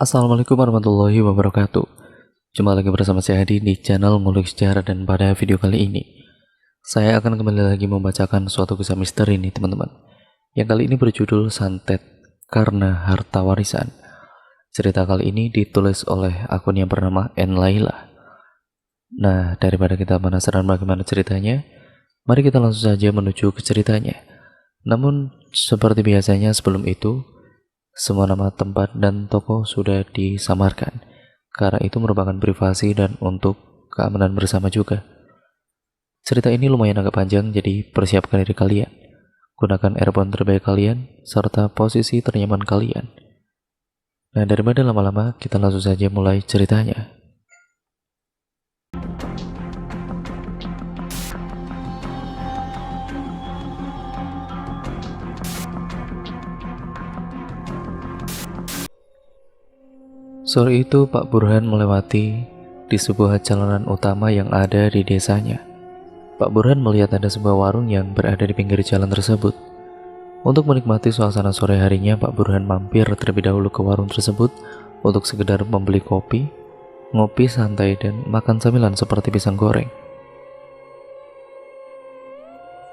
Assalamualaikum warahmatullahi wabarakatuh. Jumpa lagi bersama saya Hadi di channel Ngulik Sejarah, dan pada video kali ini saya akan kembali lagi membacakan suatu kisah misteri nih teman-teman. Yang kali ini berjudul Santet Karena Harta Warisan. Cerita kali ini ditulis oleh akun yang bernama N Laila. Nah, daripada kita penasaran bagaimana ceritanya, mari kita langsung saja menuju ke ceritanya. Namun seperti biasanya sebelum itu, semua nama tempat dan toko sudah disamarkan, karena itu merupakan privasi dan untuk keamanan bersama juga. Cerita ini lumayan agak panjang, jadi persiapkan diri kalian. Gunakan earphone terbaik kalian, serta posisi ternyaman kalian. Nah, daripada lama-lama, kita langsung saja mulai ceritanya. Sore itu Pak Burhan melewati di sebuah jalanan utama yang ada di desanya. Pak Burhan melihat ada sebuah warung yang berada di pinggir jalan tersebut. Untuk menikmati suasana sore harinya, Pak Burhan mampir terlebih dahulu ke warung tersebut untuk sekedar membeli kopi, ngopi santai, dan makan camilan seperti pisang goreng.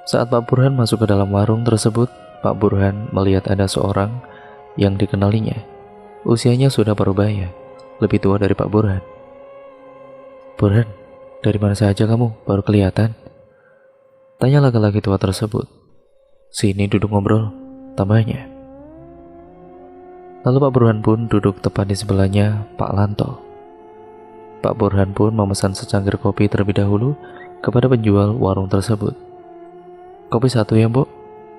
Saat Pak Burhan masuk ke dalam warung tersebut, Pak Burhan melihat ada seorang yang dikenalinya. Usianya sudah parubaya, lebih tua dari Pak Burhan. "Burhan, dari mana saja kamu? Baru kelihatan," tanya laki-laki tua tersebut. "Sini duduk ngobrol," tambahnya. Lalu Pak Burhan pun duduk tepat di sebelahnya Pak Lanto. Pak Burhan pun memesan secangkir kopi terlebih dahulu kepada penjual warung tersebut. "Kopi satu ya, Bu,"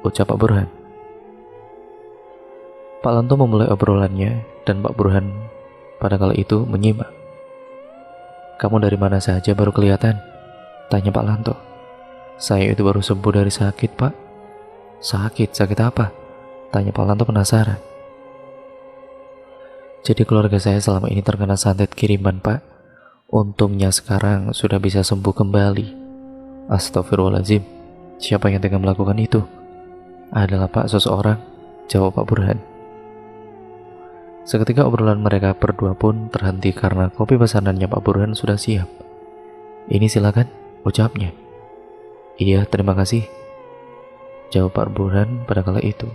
ucap Pak Burhan. Pak Lanto memulai obrolannya dan Pak Burhan pada kala itu menyimak. "Kamu dari mana saja baru kelihatan?" tanya Pak Lanto. "Saya itu baru sembuh dari sakit, Pak." "Sakit? Sakit apa?" tanya Pak Lanto penasaran. "Jadi keluarga saya selama ini terkena santet kiriman, Pak. Untungnya sekarang sudah bisa sembuh kembali." "Astagfirullahaladzim, siapa yang tega melakukan itu?" "Adalah Pak, seseorang," jawab Pak Burhan. Seketika obrolan mereka berdua pun terhenti karena kopi pesanannya Pak Burhan sudah siap. "Ini silakan," ucapnya. "Iya, terima kasih," jawab Pak Burhan pada kala itu.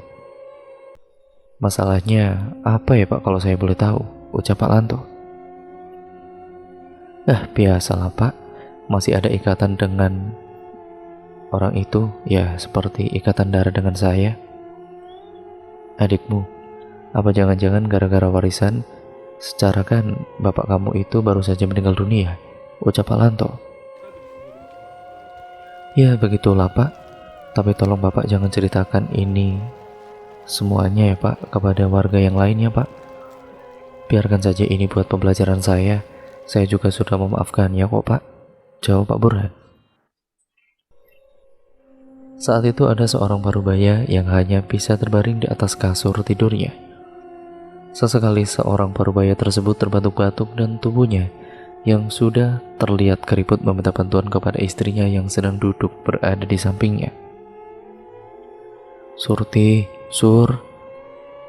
"Masalahnya apa ya Pak, kalau saya boleh tahu?" ucap Pak Lanto. Biasalah Pak, masih ada ikatan dengan orang itu, ya seperti ikatan darah dengan saya." "Adikmu? Apa jangan-jangan gara-gara warisan? Secara kan bapak kamu itu baru saja meninggal dunia," ucap Pak Lanto. "Ya begitulah Pak, tapi tolong bapak jangan ceritakan ini semuanya ya Pak kepada warga yang lainnya Pak. Biarkan saja ini buat pembelajaran saya. Saya juga sudah memaafkannya kok Pak," jawab Pak Burhan. Saat itu ada seorang parubaya yang hanya bisa terbaring di atas kasur tidurnya. Sesekali seorang parubaya tersebut terbatuk-batuk dan tubuhnya yang sudah terlihat keriput meminta bantuan kepada istrinya yang sedang duduk berada di sampingnya. "Surti, Sur,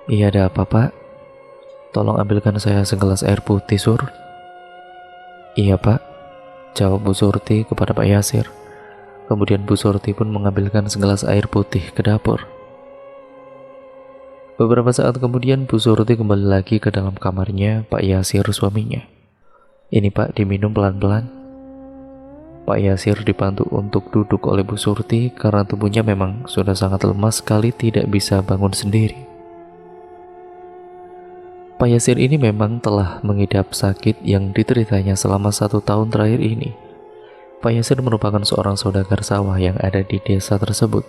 iya ada apa Pak? Tolong ambilkan saya segelas air putih Sur." "Iya Pak," jawab Bu Surti kepada Pak Yasir. Kemudian Bu Surti pun mengambilkan segelas air putih ke dapur. Beberapa saat kemudian Bu Surti kembali lagi ke dalam kamarnya Pak Yasir suaminya. "Ini Pak, diminum pelan-pelan." Pak Yasir dibantu untuk duduk oleh Bu Surti karena tubuhnya memang sudah sangat lemas sekali tidak bisa bangun sendiri. Pak Yasir ini memang telah mengidap sakit yang dideritanya selama 1 tahun terakhir ini. Pak Yasir merupakan seorang saudagar sawah yang ada di desa tersebut.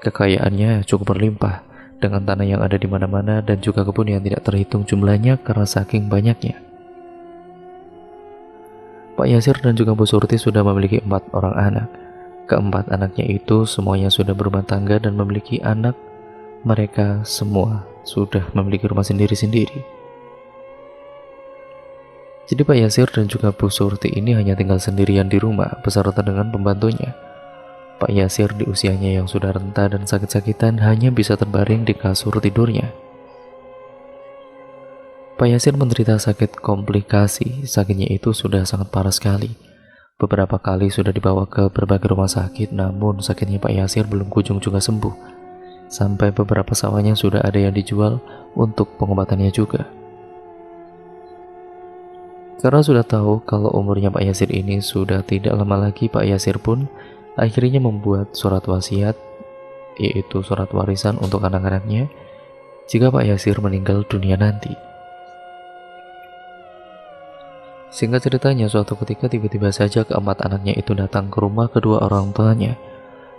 Kekayaannya cukup berlimpah, dengan tanah yang ada di mana-mana dan juga kebun yang tidak terhitung jumlahnya karena saking banyaknya. Pak Yasir dan juga Bu Surti sudah memiliki 4 orang anak. Keempat anaknya itu semuanya sudah berumah tangga dan memiliki anak. Mereka semua sudah memiliki rumah sendiri-sendiri. Jadi Pak Yasir dan juga Bu Surti ini hanya tinggal sendirian di rumah beserta dengan pembantunya. Pak Yasir di usianya yang sudah renta dan sakit-sakitan hanya bisa terbaring di kasur tidurnya. Pak Yasir menderita sakit komplikasi. Sakitnya itu sudah sangat parah sekali. Beberapa kali sudah dibawa ke berbagai rumah sakit, namun sakitnya Pak Yasir belum kunjung juga sembuh. Sampai beberapa sawahnya sudah ada yang dijual untuk pengobatannya juga. Karena sudah tahu kalau umurnya Pak Yasir ini sudah tidak lama lagi, Pak Yasir pun akhirnya membuat surat wasiat, yaitu surat warisan untuk anak-anaknya jika Pak Yasir meninggal dunia nanti. Singkat ceritanya, suatu ketika tiba-tiba saja keempat anaknya itu datang ke rumah kedua orang tuanya.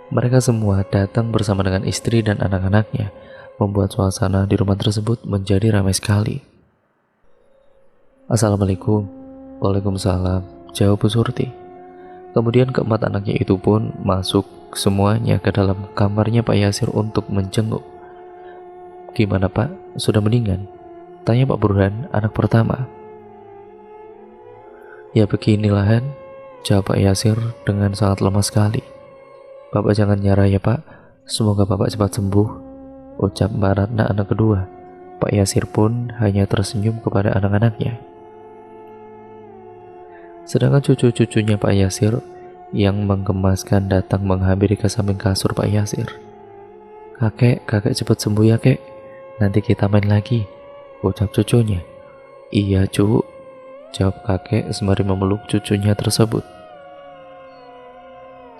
Mereka semua datang bersama dengan istri dan anak-anaknya, membuat suasana di rumah tersebut menjadi ramai sekali. Assalamualaikum. Waalaikumsalam, jawab Bu Surti. Kemudian keempat anaknya itu pun masuk semuanya ke dalam kamarnya Pak Yasir untuk menjenguk. Gimana Pak, sudah mendingan? Tanya Pak Burhan, anak pertama. Ya beginilah Han, jawab Pak Yasir dengan sangat lemah sekali. Bapak jangan nyerah ya Pak, semoga Bapak cepat sembuh, ucap Mbak Ratna anak kedua. Pak Yasir pun hanya tersenyum kepada anak-anaknya. Sedangkan cucu-cucunya Pak Yasir yang menggemaskan datang menghampiri ke samping kasur Pak Yasir. Kakek cepat sembuh ya kek, nanti kita main lagi, ucap cucunya. Iya cu, jawab kakek sembari memeluk cucunya tersebut.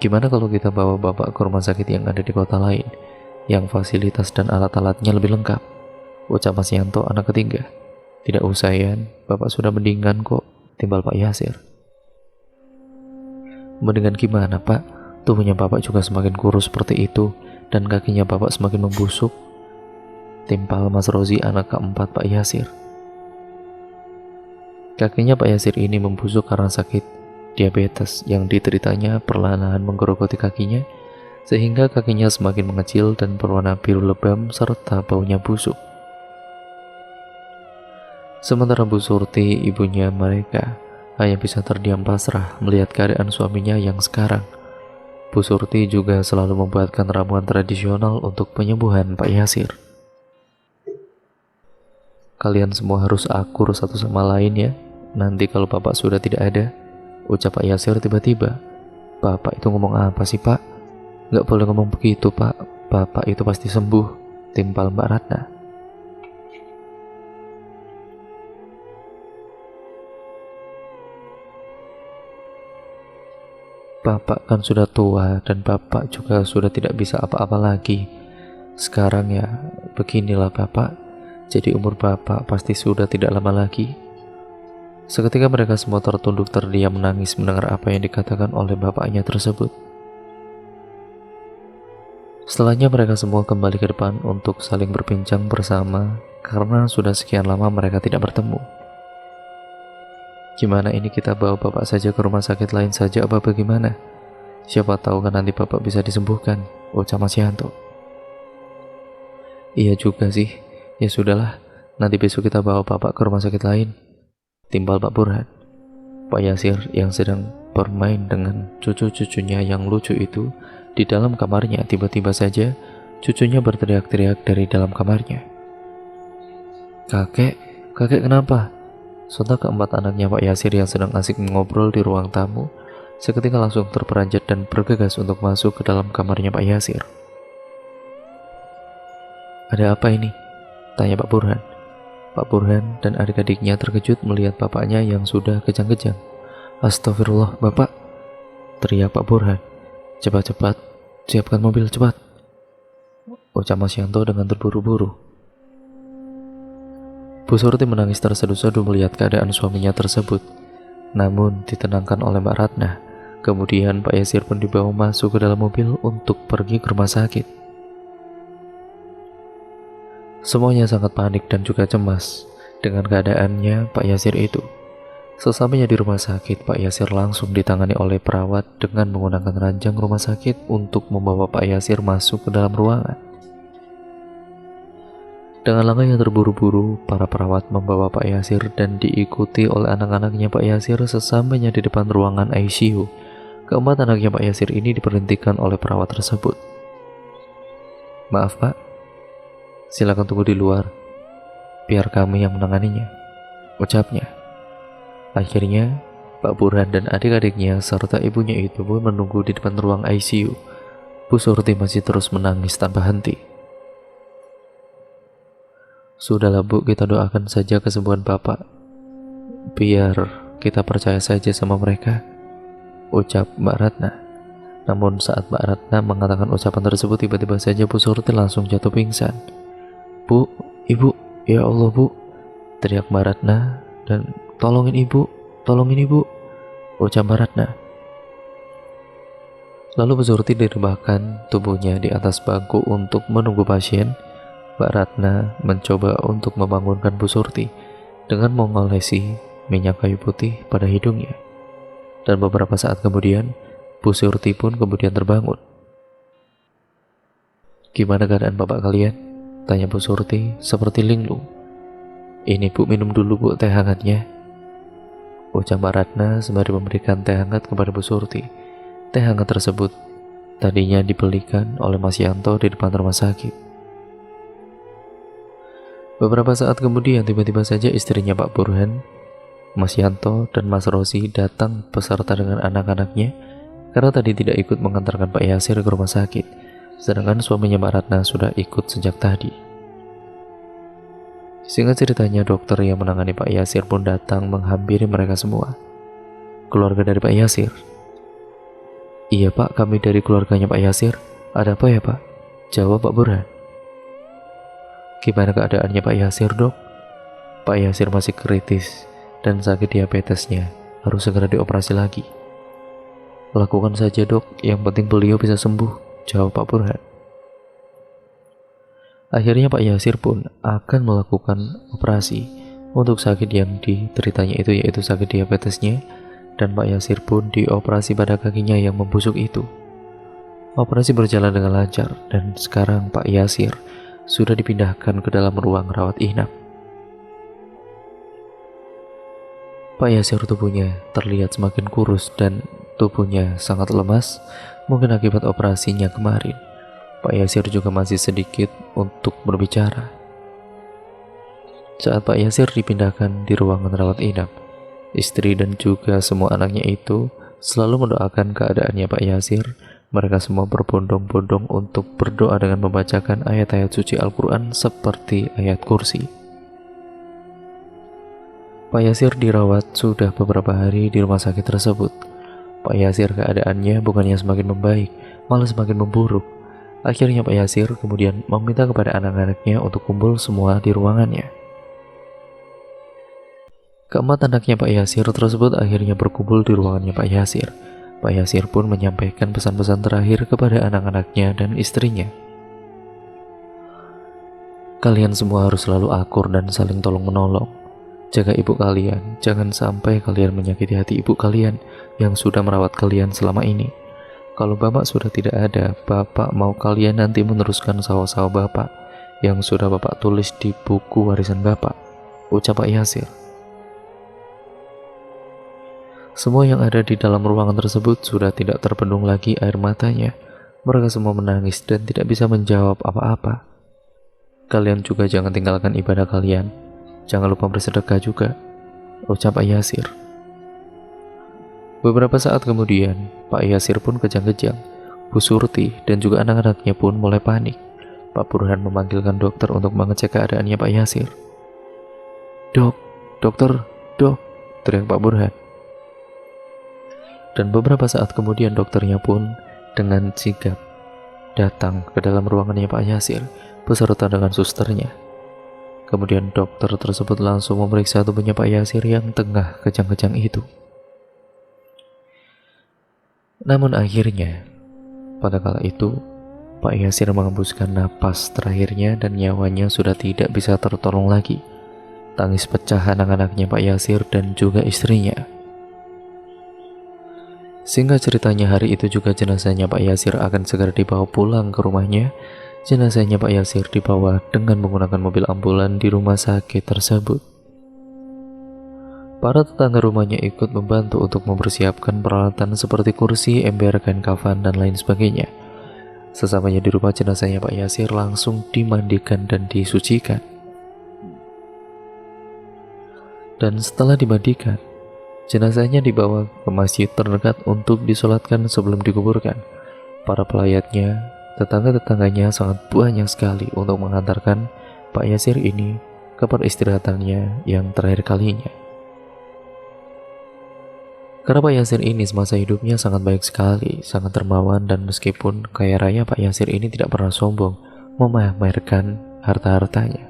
Gimana kalau kita bawa bapak ke rumah sakit yang ada di kota lain, yang fasilitas dan alat-alatnya lebih lengkap, ucap Mas Yanto anak ketiga. Tidak usah Yan, bapak sudah mendingan kok, timbal Pak Yasir. Mendingan gimana Pak? Tubuhnya bapak juga semakin kurus seperti itu, dan kakinya bapak semakin membusuk, timpal Mas Rozi anak keempat Pak Yasir. Kakinya Pak Yasir ini membusuk karena sakit diabetes yang dideritanya perlahan-lahan menggerogoti kakinya, sehingga kakinya semakin mengecil dan berwarna biru lebam serta baunya busuk. Sementara Bu Surti, ibunya mereka, hanya bisa terdiam pasrah melihat keadaan suaminya yang sekarang. Bu Surti juga selalu membuatkan ramuan tradisional untuk penyembuhan Pak Yasir. Kalian semua harus akur satu sama lain ya, nanti kalau bapak sudah tidak ada, ucap Pak Yasir tiba-tiba. Bapak itu ngomong apa sih Pak? Gak boleh ngomong begitu Pak, bapak itu pasti sembuh, timpal Mbak Ratna. Bapak kan sudah tua dan bapak juga sudah tidak bisa apa-apa lagi. Sekarang ya beginilah bapak, jadi umur bapak pasti sudah tidak lama lagi. Seketika mereka semua tertunduk terdiam menangis mendengar apa yang dikatakan oleh bapaknya tersebut. Setelahnya mereka semua kembali ke depan untuk saling berbincang bersama karena sudah sekian lama mereka tidak bertemu. Gimana ini, kita bawa bapak saja ke rumah sakit lain saja apa bagaimana? Siapa tahu kan nanti bapak bisa disembuhkan, ucap Mas Yanto. Iya juga sih, ya sudahlah, nanti besok kita bawa bapak ke rumah sakit lain, timbal Pak Burhan. Pak Yasir yang sedang bermain dengan cucu-cucunya yang lucu itu di dalam kamarnya, tiba-tiba saja cucunya berteriak-teriak dari dalam kamarnya. Kakek kenapa? Sontak keempat anaknya Pak Yasir yang sedang asik mengobrol di ruang tamu seketika langsung terperanjat dan bergegas untuk masuk ke dalam kamarnya Pak Yasir. Ada apa ini? Tanya Pak Burhan. Pak Burhan dan adik-adiknya terkejut melihat bapaknya yang sudah kejang-kejang. Astagfirullah bapak, teriak Pak Burhan. Cepat-cepat, siapkan mobil cepat, ucap Mas Yanto dengan terburu-buru. Bu Surti menangis terseduh-seduh melihat keadaan suaminya tersebut, namun ditenangkan oleh Mbak Ratna. Kemudian Pak Yasir pun dibawa masuk ke dalam mobil untuk pergi ke rumah sakit. Semuanya sangat panik dan juga cemas dengan keadaannya Pak Yasir itu. Sesampainya di rumah sakit, Pak Yasir langsung ditangani oleh perawat dengan menggunakan ranjang rumah sakit untuk membawa Pak Yasir masuk ke dalam ruangan. Dengan langkah yang terburu-buru, para perawat membawa Pak Yasir dan diikuti oleh anak-anaknya Pak Yasir. Sesampainya di depan ruangan ICU, keempat anaknya Pak Yasir ini diberhentikan oleh perawat tersebut. Maaf Pak, silakan tunggu di luar, biar kami yang menanganinya, ucapnya. Akhirnya, Pak Burhan dan adik-adiknya serta ibunya itu pun menunggu di depan ruang ICU. Bu Surti masih terus menangis tanpa henti. Sudahlah Bu, kita doakan saja kesembuhan Bapak. Biar kita percaya saja sama mereka, ucap Mbak Ratna. Namun saat Mbak Ratna mengatakan ucapan tersebut, tiba-tiba saja Bu Surti langsung jatuh pingsan. Bu, Ibu, ya Allah Bu, teriak Mbak Ratna, dan tolongin Ibu, ucap Mbak Ratna. Lalu Bu Surti direbahkan tubuhnya di atas bangku untuk menunggu pasien. Mbak Ratna mencoba untuk membangunkan Bu Surti dengan mengolesi minyak kayu putih pada hidungnya. Dan beberapa saat kemudian, Bu Surti pun kemudian terbangun. "Gimana keadaan bapak kalian?" tanya Bu Surti seperti linglung. "Ini Bu, minum dulu Bu teh hangatnya," ucap Mbak Ratna sembari memberikan teh hangat kepada Bu Surti. Teh hangat tersebut tadinya dibelikan oleh Mas Yanto di depan rumah sakit. Beberapa saat kemudian, tiba-tiba saja istrinya Pak Burhan, Mas Yanto, dan Mas Rosi datang beserta dengan anak-anaknya karena tadi tidak ikut mengantarkan Pak Yasir ke rumah sakit, sedangkan suaminya Mbak Ratna sudah ikut sejak tadi. Singkat ceritanya, dokter yang menangani Pak Yasir pun datang menghampiri mereka semua. "Keluarga dari Pak Yasir?" "Iya Pak, kami dari keluarganya Pak Yasir. Ada apa ya Pak?" jawab Pak Burhan. "Gimana keadaannya Pak Yasir Dok?" "Pak Yasir masih kritis dan sakit diabetesnya, harus segera dioperasi lagi." "Lakukan saja Dok, yang penting beliau bisa sembuh," jawab Pak Burhan. Akhirnya Pak Yasir pun akan melakukan operasi untuk sakit yang dideritanya itu, yaitu sakit diabetesnya, dan Pak Yasir pun dioperasi pada kakinya yang membusuk itu. Operasi berjalan dengan lancar dan sekarang Pak Yasir sudah dipindahkan ke dalam ruang rawat inap. Pak Yasir tubuhnya terlihat semakin kurus dan tubuhnya sangat lemas, mungkin akibat operasinya kemarin. Pak Yasir juga masih sedikit untuk berbicara. Saat Pak Yasir dipindahkan di ruangan rawat inap, istri dan juga semua anaknya itu selalu mendoakan keadaannya Pak Yasir. Mereka semua berbondong-bondong untuk berdoa dengan membacakan ayat-ayat suci Al-Quran seperti ayat kursi. Pak Yasir dirawat sudah beberapa hari di rumah sakit tersebut. Pak Yasir keadaannya bukannya semakin membaik, malah semakin memburuk. Akhirnya Pak Yasir kemudian meminta kepada anak-anaknya untuk kumpul semua di ruangannya. Keempat anaknya Pak Yasir tersebut akhirnya berkumpul di ruangannya Pak Yasir. Pak Yasir pun menyampaikan pesan-pesan terakhir kepada anak-anaknya dan istrinya. "Kalian semua harus selalu akur dan saling tolong-menolong. Jaga ibu kalian, jangan sampai kalian menyakiti hati ibu kalian yang sudah merawat kalian selama ini. Kalau bapak sudah tidak ada, bapak mau kalian nanti meneruskan sawah-sawah bapak yang sudah bapak tulis di buku warisan bapak," ucap Pak Yasir. Semua yang ada di dalam ruangan tersebut sudah tidak terbendung lagi air matanya. Mereka semua menangis dan tidak bisa menjawab apa-apa. "Kalian juga jangan tinggalkan ibadah kalian. Jangan lupa bersedekah juga," ucap Pak Yasir. Beberapa saat kemudian, Pak Yasir pun kejang-kejang. Bu Surti dan juga anak-anaknya pun mulai panik. Pak Burhan memanggilkan dokter untuk mengecek keadaannya Pak Yasir. "Dok, dokter, dok," teriak Pak Burhan. Dan beberapa saat kemudian dokternya pun dengan sigap datang ke dalam ruangannya Pak Yasir beserta dengan susternya. Kemudian dokter tersebut langsung memeriksa tubuhnya Pak Yasir yang tengah kejang-kejang itu. Namun akhirnya, pada kala itu, Pak Yasir mengembuskan napas terakhirnya dan nyawanya sudah tidak bisa tertolong lagi. Tangis pecah anak-anaknya Pak Yasir dan juga istrinya. Singkat ceritanya, hari itu juga jenazahnya Pak Yasir akan segera dibawa pulang ke rumahnya. Jenazahnya Pak Yasir dibawa dengan menggunakan mobil ambulan di rumah sakit tersebut. Para tetangga rumahnya ikut membantu untuk mempersiapkan peralatan seperti kursi, ember, kain kafan, dan lain sebagainya. Sesampainya di rumah, jenazahnya Pak Yasir langsung dimandikan dan disucikan. Dan setelah dimandikan, jenazahnya dibawa ke masjid terdekat untuk disolatkan sebelum dikuburkan. Para pelayatnya, tetangga-tetangganya sangat banyak sekali untuk mengantarkan Pak Yasir ini ke peristirahatannya yang terakhir kalinya. Karena Pak Yasir ini semasa hidupnya sangat baik sekali, sangat dermawan, dan meskipun kaya raya, Pak Yasir ini tidak pernah sombong memamerkan harta-hartanya.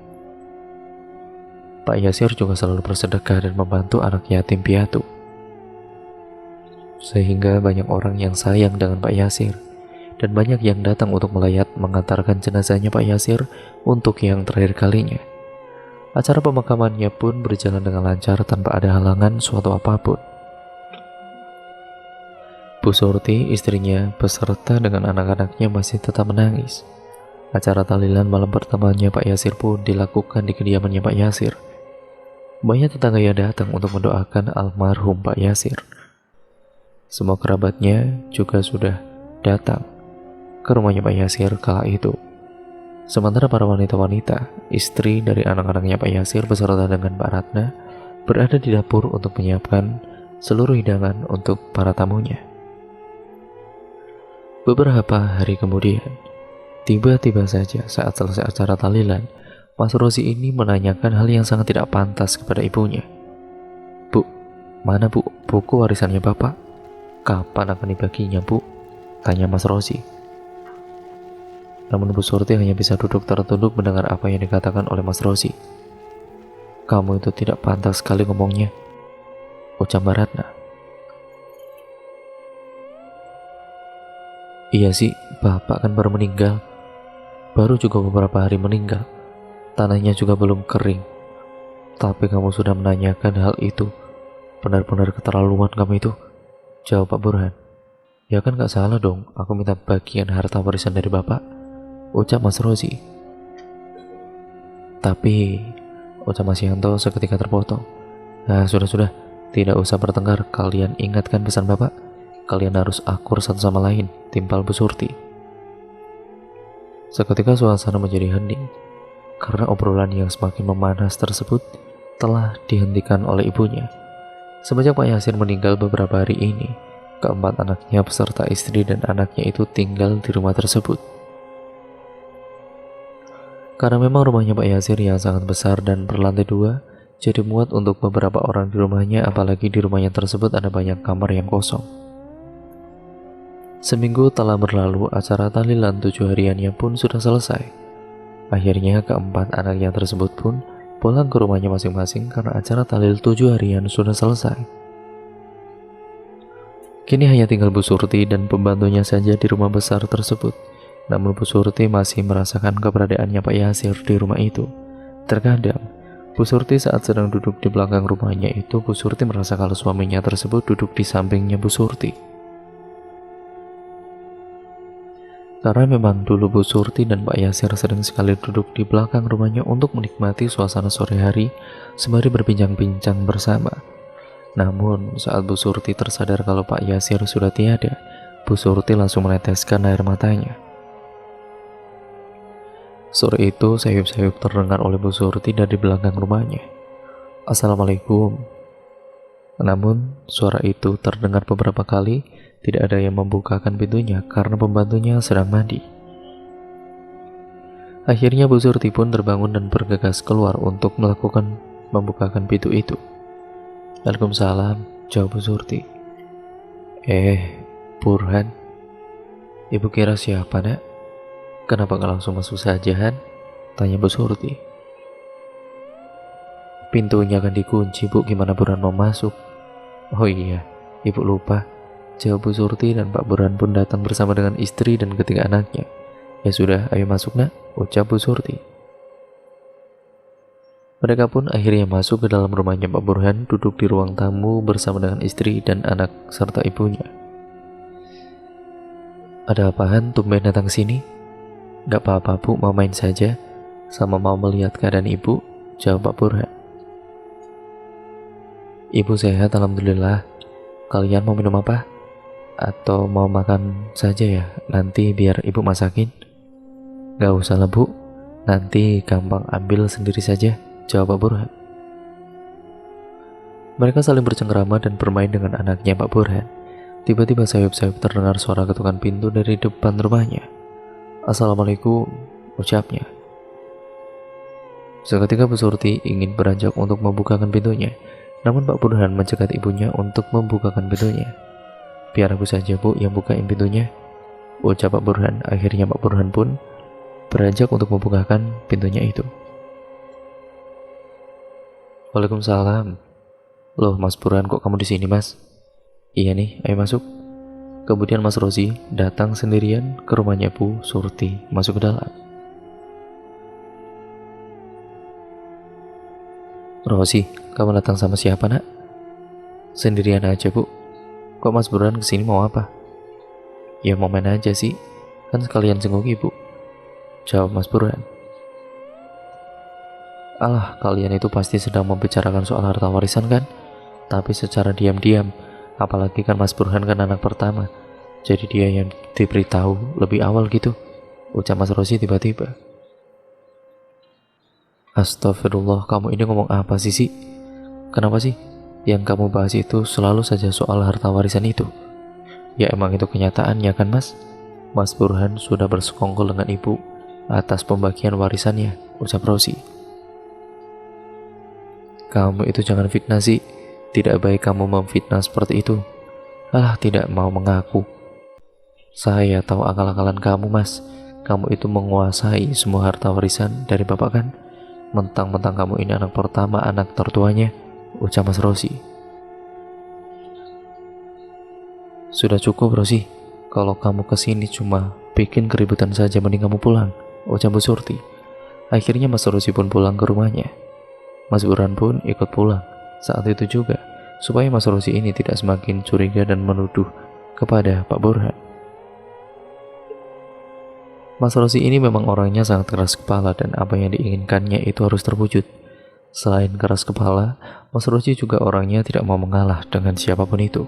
Pak Yasir juga selalu bersedekah dan membantu anak yatim piatu. Sehingga banyak orang yang sayang dengan Pak Yasir, dan banyak yang datang untuk melayat mengantarkan jenazahnya Pak Yasir untuk yang terakhir kalinya. Acara pemakamannya pun berjalan dengan lancar tanpa ada halangan suatu apapun. Bu Surti, istrinya, beserta dengan anak-anaknya masih tetap menangis. Acara tahlilan malam pertamanya Pak Yasir pun dilakukan di kediamannya Pak Yasir. Banyak tetangga yang datang untuk mendoakan almarhum Pak Yasir. Semua kerabatnya juga sudah datang ke rumahnya Pak Yasir kala itu. Sementara para wanita-wanita, istri dari anak-anaknya Pak Yasir beserta dengan Pak Ratna, berada di dapur untuk menyiapkan seluruh hidangan untuk para tamunya. Beberapa hari kemudian, tiba-tiba saja saat selesai acara tahlilan, Mas Rozi ini menanyakan hal yang sangat tidak pantas kepada ibunya. "Bu, mana Bu buku warisannya Bapak? Kapan akan dibaginya Bu?" tanya Mas Rozi. Namun Bu Surti hanya bisa duduk tertunduk mendengar apa yang dikatakan oleh Mas Rozi. "Kamu itu tidak pantas sekali ngomongnya," ucap Mbak Ratna. "Iya sih, Bapak kan baru meninggal. Baru juga beberapa hari meninggal. Tanahnya juga belum kering. Tapi kamu sudah menanyakan hal itu. Benar-benar keterlaluan kamu itu," jawab Pak Burhan. "Ya kan gak salah dong, aku minta bagian harta warisan dari Bapak," ucap Mas Rozi. Tapi ucap Mas Yanto seketika terpotong. "Nah, sudah, tidak usah bertengkar. Kalian ingatkan pesan Bapak. Kalian harus akur satu sama lain," timpal Bu Surti. Seketika suasana menjadi hening, karena obrolan yang semakin memanas tersebut telah dihentikan oleh ibunya. Semenjak Pak Yasir meninggal beberapa hari ini, keempat anaknya beserta istri dan anaknya itu tinggal di rumah tersebut. Karena memang rumahnya Pak Yasir yang sangat besar dan berlantai 2, jadi muat untuk beberapa orang di rumahnya, apalagi di rumahnya tersebut ada banyak kamar yang kosong. Seminggu telah berlalu, acara tahlilan 7 hariannya pun sudah selesai. Akhirnya keempat anaknya tersebut pun pulang ke rumahnya masing-masing karena acara tahlil 7 harian sudah selesai. Kini hanya tinggal Bu Surti dan pembantunya saja di rumah besar tersebut. Namun Bu Surti masih merasakan keberadaannya Pak Yasir di rumah itu. Terkadang, Bu Surti saat sedang duduk di belakang rumahnya itu, Bu Surti merasa kalau suaminya tersebut duduk di sampingnya Bu Surti. Karena memang dulu Bu Surti dan Pak Yasir sering sekali duduk di belakang rumahnya untuk menikmati suasana sore hari sembari berbincang-bincang bersama. Namun saat Bu Surti tersadar kalau Pak Yasir sudah tiada, Bu Surti langsung meneteskan air matanya. Sore itu sayup-sayup terdengar oleh Bu Surti dari belakang rumahnya. "Assalamualaikum." Namun suara itu terdengar beberapa kali. Tidak ada yang membukakan pintunya karena pembantunya sedang mandi. Akhirnya Bu Surti pun terbangun dan bergegas keluar untuk membukakan pintu itu. "Waalaikumsalam," jawab Bu Surti. Burhan, ibu kira siapa nak? Kenapa gak langsung masuk saja, Han?" tanya Bu Surti. "Pintunya kan dikunci Bu, gimana Burhan mau masuk?" "Oh iya, ibu lupa," jawab Bu Surti, dan Pak Burhan pun datang bersama dengan istri dan ketiga anaknya. "Ya sudah, ayo masuk nak," ucap Bu Surti. Mereka pun akhirnya masuk ke dalam rumahnya Pak Burhan, duduk di ruang tamu bersama dengan istri dan anak serta ibunya. "Ada apaan tumben datang sini?" "Gak apa-apa Bu, mau main saja, sama mau melihat keadaan ibu," jawab Pak Burhan. "Ibu sehat alhamdulillah. Kalian mau minum apa? Atau mau makan saja ya, nanti biar ibu masakin?" "Gak usah lah Bu, nanti gampang ambil sendiri saja," jawab Pak Burhan. Mereka saling bercengkrama dan bermain dengan anaknya Pak Burhan. Tiba-tiba sayup-sayup terdengar suara ketukan pintu dari depan rumahnya. "Assalamualaikum," ucapnya. Seketika Bu Surti ingin beranjak untuk membukakan pintunya, namun Pak Burhan mencegat ibunya untuk membukakan pintunya. "Biar aku saja, Bu, yang bukain pintunya," ucap Pak Burhan. Akhirnya Pak Burhan pun beranjak untuk membukakan pintunya itu. "Waalaikumsalam." "Loh, Mas Burhan, kok kamu di sini, Mas?" "Iya nih, ayo masuk." Kemudian Mas Rosi datang sendirian ke rumahnya Bu Surti, masuk ke dalam. "Rosi, kamu datang sama siapa, Nak?" "Sendirian aja, Bu." "Kok Mas Burhan kesini mau apa?" "Ya mau main aja sih, kan sekalian jenguk Ibu," jawab Mas Burhan. "Alah, kalian itu pasti sedang membicarakan soal harta warisan kan? Tapi secara diam-diam, apalagi kan Mas Burhan kan anak pertama, jadi dia yang diberitahu lebih awal gitu," ucap Mas Rosi tiba-tiba. "Astagfirullah, kamu ini ngomong apa sih? Kenapa sih yang kamu bahas itu selalu saja soal harta warisan itu?" "Ya emang itu kenyataannya kan, Mas. Mas Burhan sudah bersekongkol dengan ibu atas pembagian warisannya," ucap Rosi. "Kamu itu jangan fitnah sih. Tidak baik kamu memfitnah seperti itu." "Alah, tidak mau mengaku. Saya tahu akal-akalan kamu, Mas. Kamu itu menguasai semua harta warisan dari bapak kan? Mentang-mentang kamu ini anak pertama, anak tertuanya," ucap Mas Rosi. "Sudah cukup, Rosi. Kalau kamu kesini cuma bikin keributan saja, mending kamu pulang," ucap Bu Surti. Akhirnya Mas Rosi pun pulang ke rumahnya. Mas Burhan pun ikut pulang saat itu juga, supaya Mas Rosi ini tidak semakin curiga dan menuduh kepada Pak Burhan. Mas Rosi ini memang orangnya sangat keras kepala dan apa yang diinginkannya itu harus terwujud. Selain keras kepala, Mas Rosi juga orangnya tidak mau mengalah dengan siapapun itu.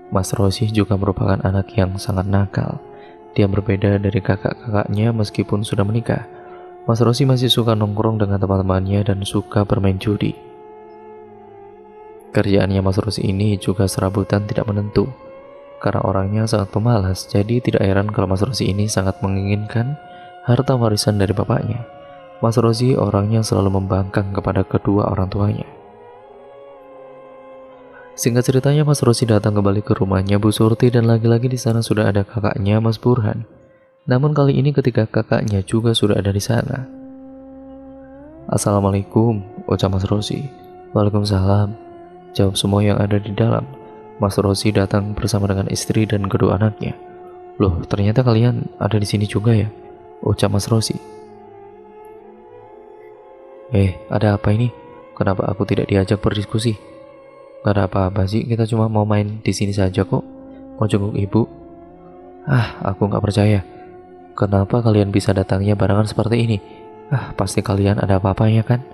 Mas Rosi juga merupakan anak yang sangat nakal. Dia berbeda dari kakak-kakaknya meskipun sudah menikah. Mas Rosi masih suka nongkrong dengan teman-temannya dan suka bermain judi. Kerjaannya Mas Rosi ini juga serabutan tidak menentu. Karena orangnya sangat pemalas, jadi tidak heran kalau Mas Rosi ini sangat menginginkan harta warisan dari bapaknya. Mas Rosi orangnya selalu membangkang kepada kedua orang tuanya. Singkat ceritanya, Mas Rosi datang kembali ke rumahnya Bu Surti dan lagi-lagi di sana sudah ada kakaknya Mas Burhan. Namun kali ini ketika kakaknya juga sudah ada di sana. "Assalamualaikum," ucap Mas Rosi. "Waalaikumsalam," jawab semua yang ada di dalam. Mas Rosi datang bersama dengan istri dan kedua anaknya. "Loh, ternyata kalian ada di sini juga ya?" ucap Mas Rosi. Ada apa ini? Kenapa aku tidak diajak berdiskusi?" "Gak ada apa-apa sih, kita cuma mau main di sini saja kok. Mau jenguk ibu." Aku gak percaya. Kenapa kalian bisa datangnya barengan seperti ini? Pasti kalian ada apa-apanya kan?"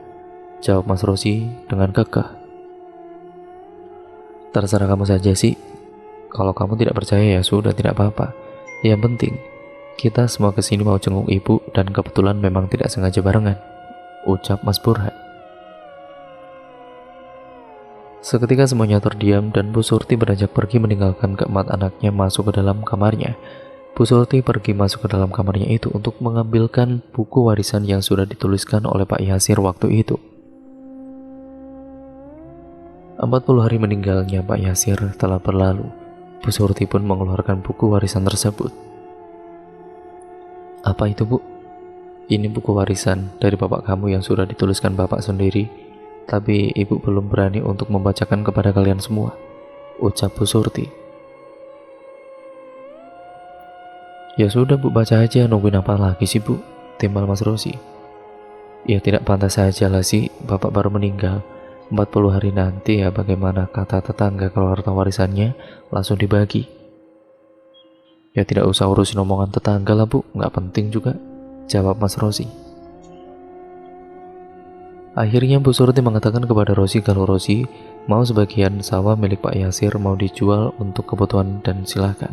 jawab Mas Rosi dengan kekeh. "Terserah kamu saja sih. Kalau kamu tidak percaya ya sudah, tidak apa-apa. Yang penting, kita semua kesini mau jenguk ibu dan kebetulan memang tidak sengaja barengan," ucap Mas Burhan. Seketika semuanya terdiam dan Bu Surti beranjak pergi meninggalkan keempat anaknya masuk ke dalam kamarnya. Bu Surti pergi masuk ke dalam kamarnya itu untuk mengambilkan buku warisan yang sudah dituliskan oleh Pak Yasir waktu itu. 40 hari meninggalnya Pak Yasir telah berlalu. Bu Surti pun mengeluarkan buku warisan tersebut. "Apa itu, Bu?" "Ini buku warisan dari bapak kamu yang sudah dituliskan bapak sendiri, tapi ibu belum berani untuk membacakan kepada kalian semua," ucap Bu Surti. "Ya sudah, Bu, baca aja, nungguin apa lagi sih, Bu?" timbal Mas Rosi. "Ya tidak pantas saja lah sih, bapak baru meninggal. 40 hari nanti ya bagaimana kata tetangga kalau harta warisannya langsung dibagi?" "Ya tidak usah urusin omongan tetangga lah, Bu, nggak penting juga," jawab Mas Rosi. Akhirnya Bu Surti mengatakan kepada Rosi kalau Rosi mau sebagian sawah milik Pak Yasir mau dijual untuk kebutuhan dan silakan.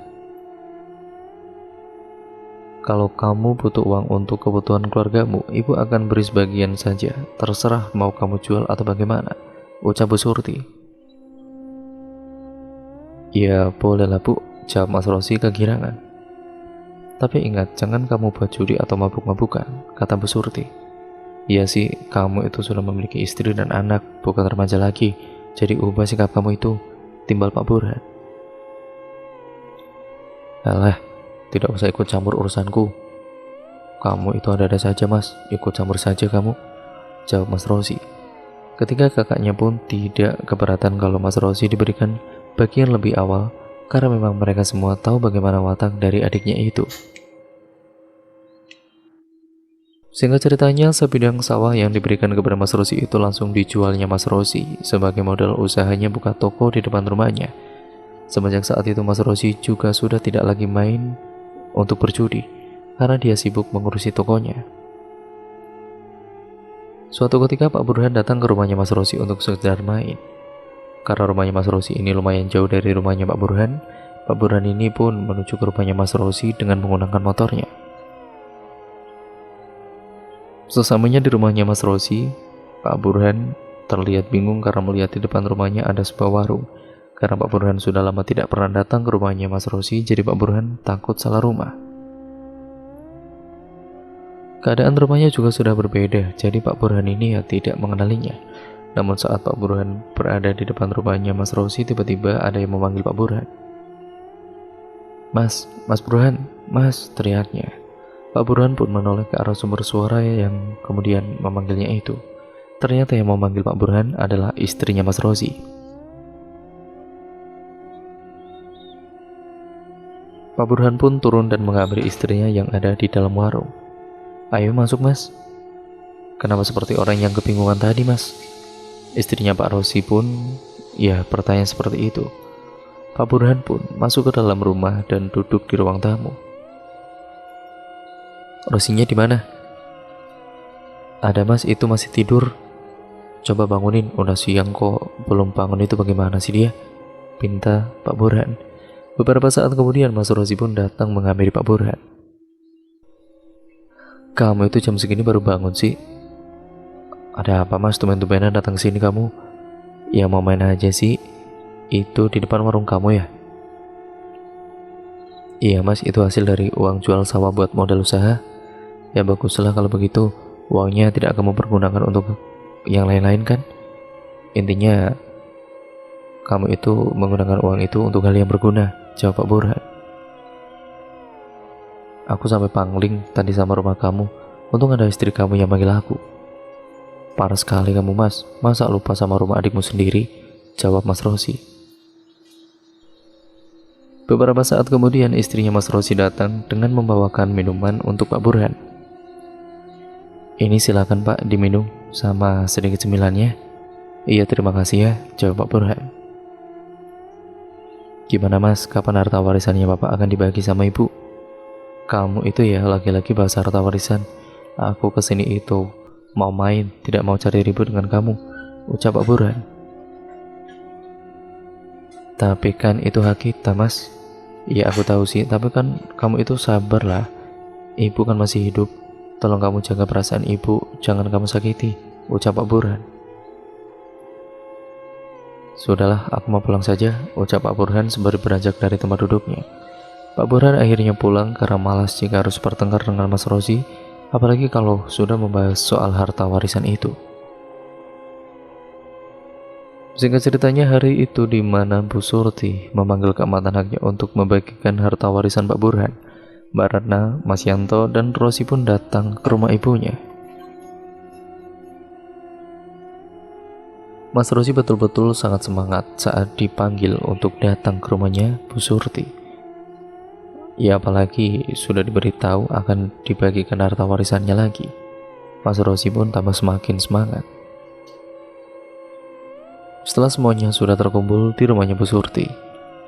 Kalau kamu butuh uang untuk kebutuhan keluargamu, ibu akan beri sebagian saja. Terserah mau kamu jual atau bagaimana, ucap Bu Surti. Ya bolehlah bu, jawab Mas Rosi kegirangan. Tapi ingat, jangan kamu buat judi atau mabuk-mabukan, kata Bu Surti. Iya sih, kamu itu sudah memiliki istri dan anak, bukan remaja lagi. Jadi ubah sikap kamu itu, timbal Pak Burhan. Alah, tidak usah ikut campur urusanku. Kamu itu ada-ada saja mas, ikut campur saja kamu, jawab Mas Rosi. Ketika kakaknya pun tidak keberatan kalau Mas Rosi diberikan bagian lebih awal, karena memang mereka semua tahu bagaimana watak dari adiknya itu. Singkat ceritanya, sebidang sawah yang diberikan kepada Mas Rosi itu langsung dijualnya Mas Rosi sebagai modal usahanya buka toko di depan rumahnya. Semenjak saat itu Mas Rosi juga sudah tidak lagi main untuk berjudi, karena dia sibuk mengurusi tokonya. Suatu ketika Pak Burhan datang ke rumahnya Mas Rosi untuk sekedar main. Karena rumahnya Mas Rosi ini lumayan jauh dari rumahnya Pak Burhan ini pun menuju ke rumahnya Mas Rosi dengan menggunakan motornya. Sesamanya di rumahnya Mas Rosi, Pak Burhan terlihat bingung karena melihat di depan rumahnya ada sebuah warung. Karena Pak Burhan sudah lama tidak pernah datang ke rumahnya Mas Rosi, jadi Pak Burhan takut salah rumah. Keadaan rumahnya juga sudah berbeda, jadi Pak Burhan ini ya tidak mengenalinya. Namun saat Pak Burhan berada di depan rumahnya Mas Rosi, tiba-tiba ada yang memanggil Pak Burhan. Mas Burhan, mas, teriaknya. Pak Burhan pun menoleh ke arah sumber suara yang kemudian memanggilnya itu. Ternyata yang memanggil Pak Burhan adalah istrinya Mas Rosi. Pak Burhan pun turun dan menghampiri istrinya yang ada di dalam warung. Ayo masuk mas. Kenapa seperti orang yang kebingungan tadi mas? Istrinya Pak Rosi pun bertanya seperti itu. Pak Burhan pun masuk ke dalam rumah dan duduk di ruang tamu. Rosinya di mana? Ada mas, itu masih tidur. Coba bangunin, udah siang kok belum bangun, itu bagaimana sih dia? Pinta Pak Burhan. Beberapa saat kemudian Mas Rosi pun datang menghampiri Pak Burhan. Kamu itu jam segini baru bangun sih? Ada apa mas, tumben-tumbenan datang sini kamu? Ya mau main aja sih. Itu di depan warung kamu ya? Iya mas, itu hasil dari uang jual sawah buat modal usaha. Ya baguslah kalau begitu, uangnya tidak kamu pergunakan untuk yang lain-lain kan? Intinya kamu itu menggunakan uang itu untuk hal yang berguna, jawab Pak Burhan. Aku sampai pangling tadi sama rumah kamu, untung ada istri kamu yang manggil aku. Parah sekali kamu mas, masa lupa sama rumah adikmu sendiri, jawab Mas Rosi. Beberapa saat kemudian istrinya Mas Rosi datang dengan membawakan minuman untuk Pak Burhan. Ini silakan Pak diminum sama sedikit cemilannya. Iya terima kasih ya, jawab Pak Burhan. Gimana mas, kapan harta warisannya bapak akan dibagi sama ibu? Kamu itu ya laki-laki bahasa harta warisan. Aku kesini itu mau main, tidak mau cari ribut dengan kamu, ucap Pak Burhan. Tapi kan itu hak kita mas. Iya aku tahu sih, tapi kan kamu itu sabar lah. Ibu kan masih hidup. Tolong kamu jaga perasaan ibu, jangan kamu sakiti, ucap Pak Burhan. Sudahlah, aku mau pulang saja, ucap Pak Burhan sembari beranjak dari tempat duduknya. Pak Burhan akhirnya pulang karena malas jika harus bertengkar dengan Mas Rosi, apalagi kalau sudah membahas soal harta warisan itu. Singkat ceritanya, hari itu di mana Bu Surti memanggil keempat anaknya untuk membagikan harta warisan Pak Burhan, Mbak Ratna, Mas Yanto, dan Rosi pun datang ke rumah ibunya. Mas Rosi betul-betul sangat semangat saat dipanggil untuk datang ke rumahnya Bu Surti. Ya apalagi sudah diberitahu akan dibagikan harta warisannya lagi. Mas Rosi pun tambah semakin semangat. Setelah semuanya sudah terkumpul di rumahnya Bu Surti,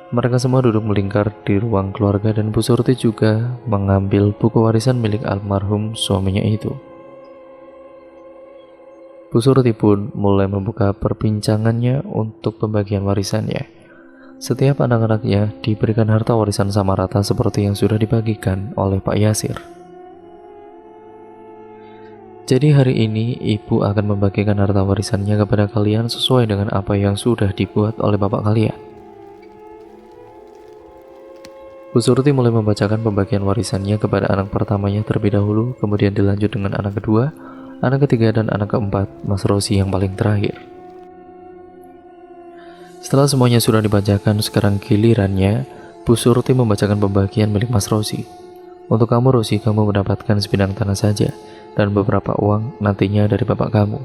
mereka semua duduk melingkar di ruang keluarga dan Bu Surti juga mengambil buku warisan milik almarhum suaminya itu. Bu Surti pun mulai membuka perbincangannya untuk pembagian warisannya. Setiap anak-anaknya diberikan harta warisan sama rata seperti yang sudah dibagikan oleh Pak Yasir. Jadi hari ini ibu akan membagikan harta warisannya kepada kalian sesuai dengan apa yang sudah dibuat oleh bapak kalian. Bu Surti mulai membacakan pembagian warisannya kepada anak pertamanya terlebih dahulu, kemudian dilanjut dengan anak kedua, anak ketiga, dan anak keempat, Mas Rosi yang paling terakhir. Setelah semuanya sudah dibacakan, sekarang gilirannya Bu Surti membacakan pembagian milik Mas Rosi. Untuk kamu Rosi, kamu mendapatkan sebidang tanah saja dan beberapa uang nantinya dari bapak kamu,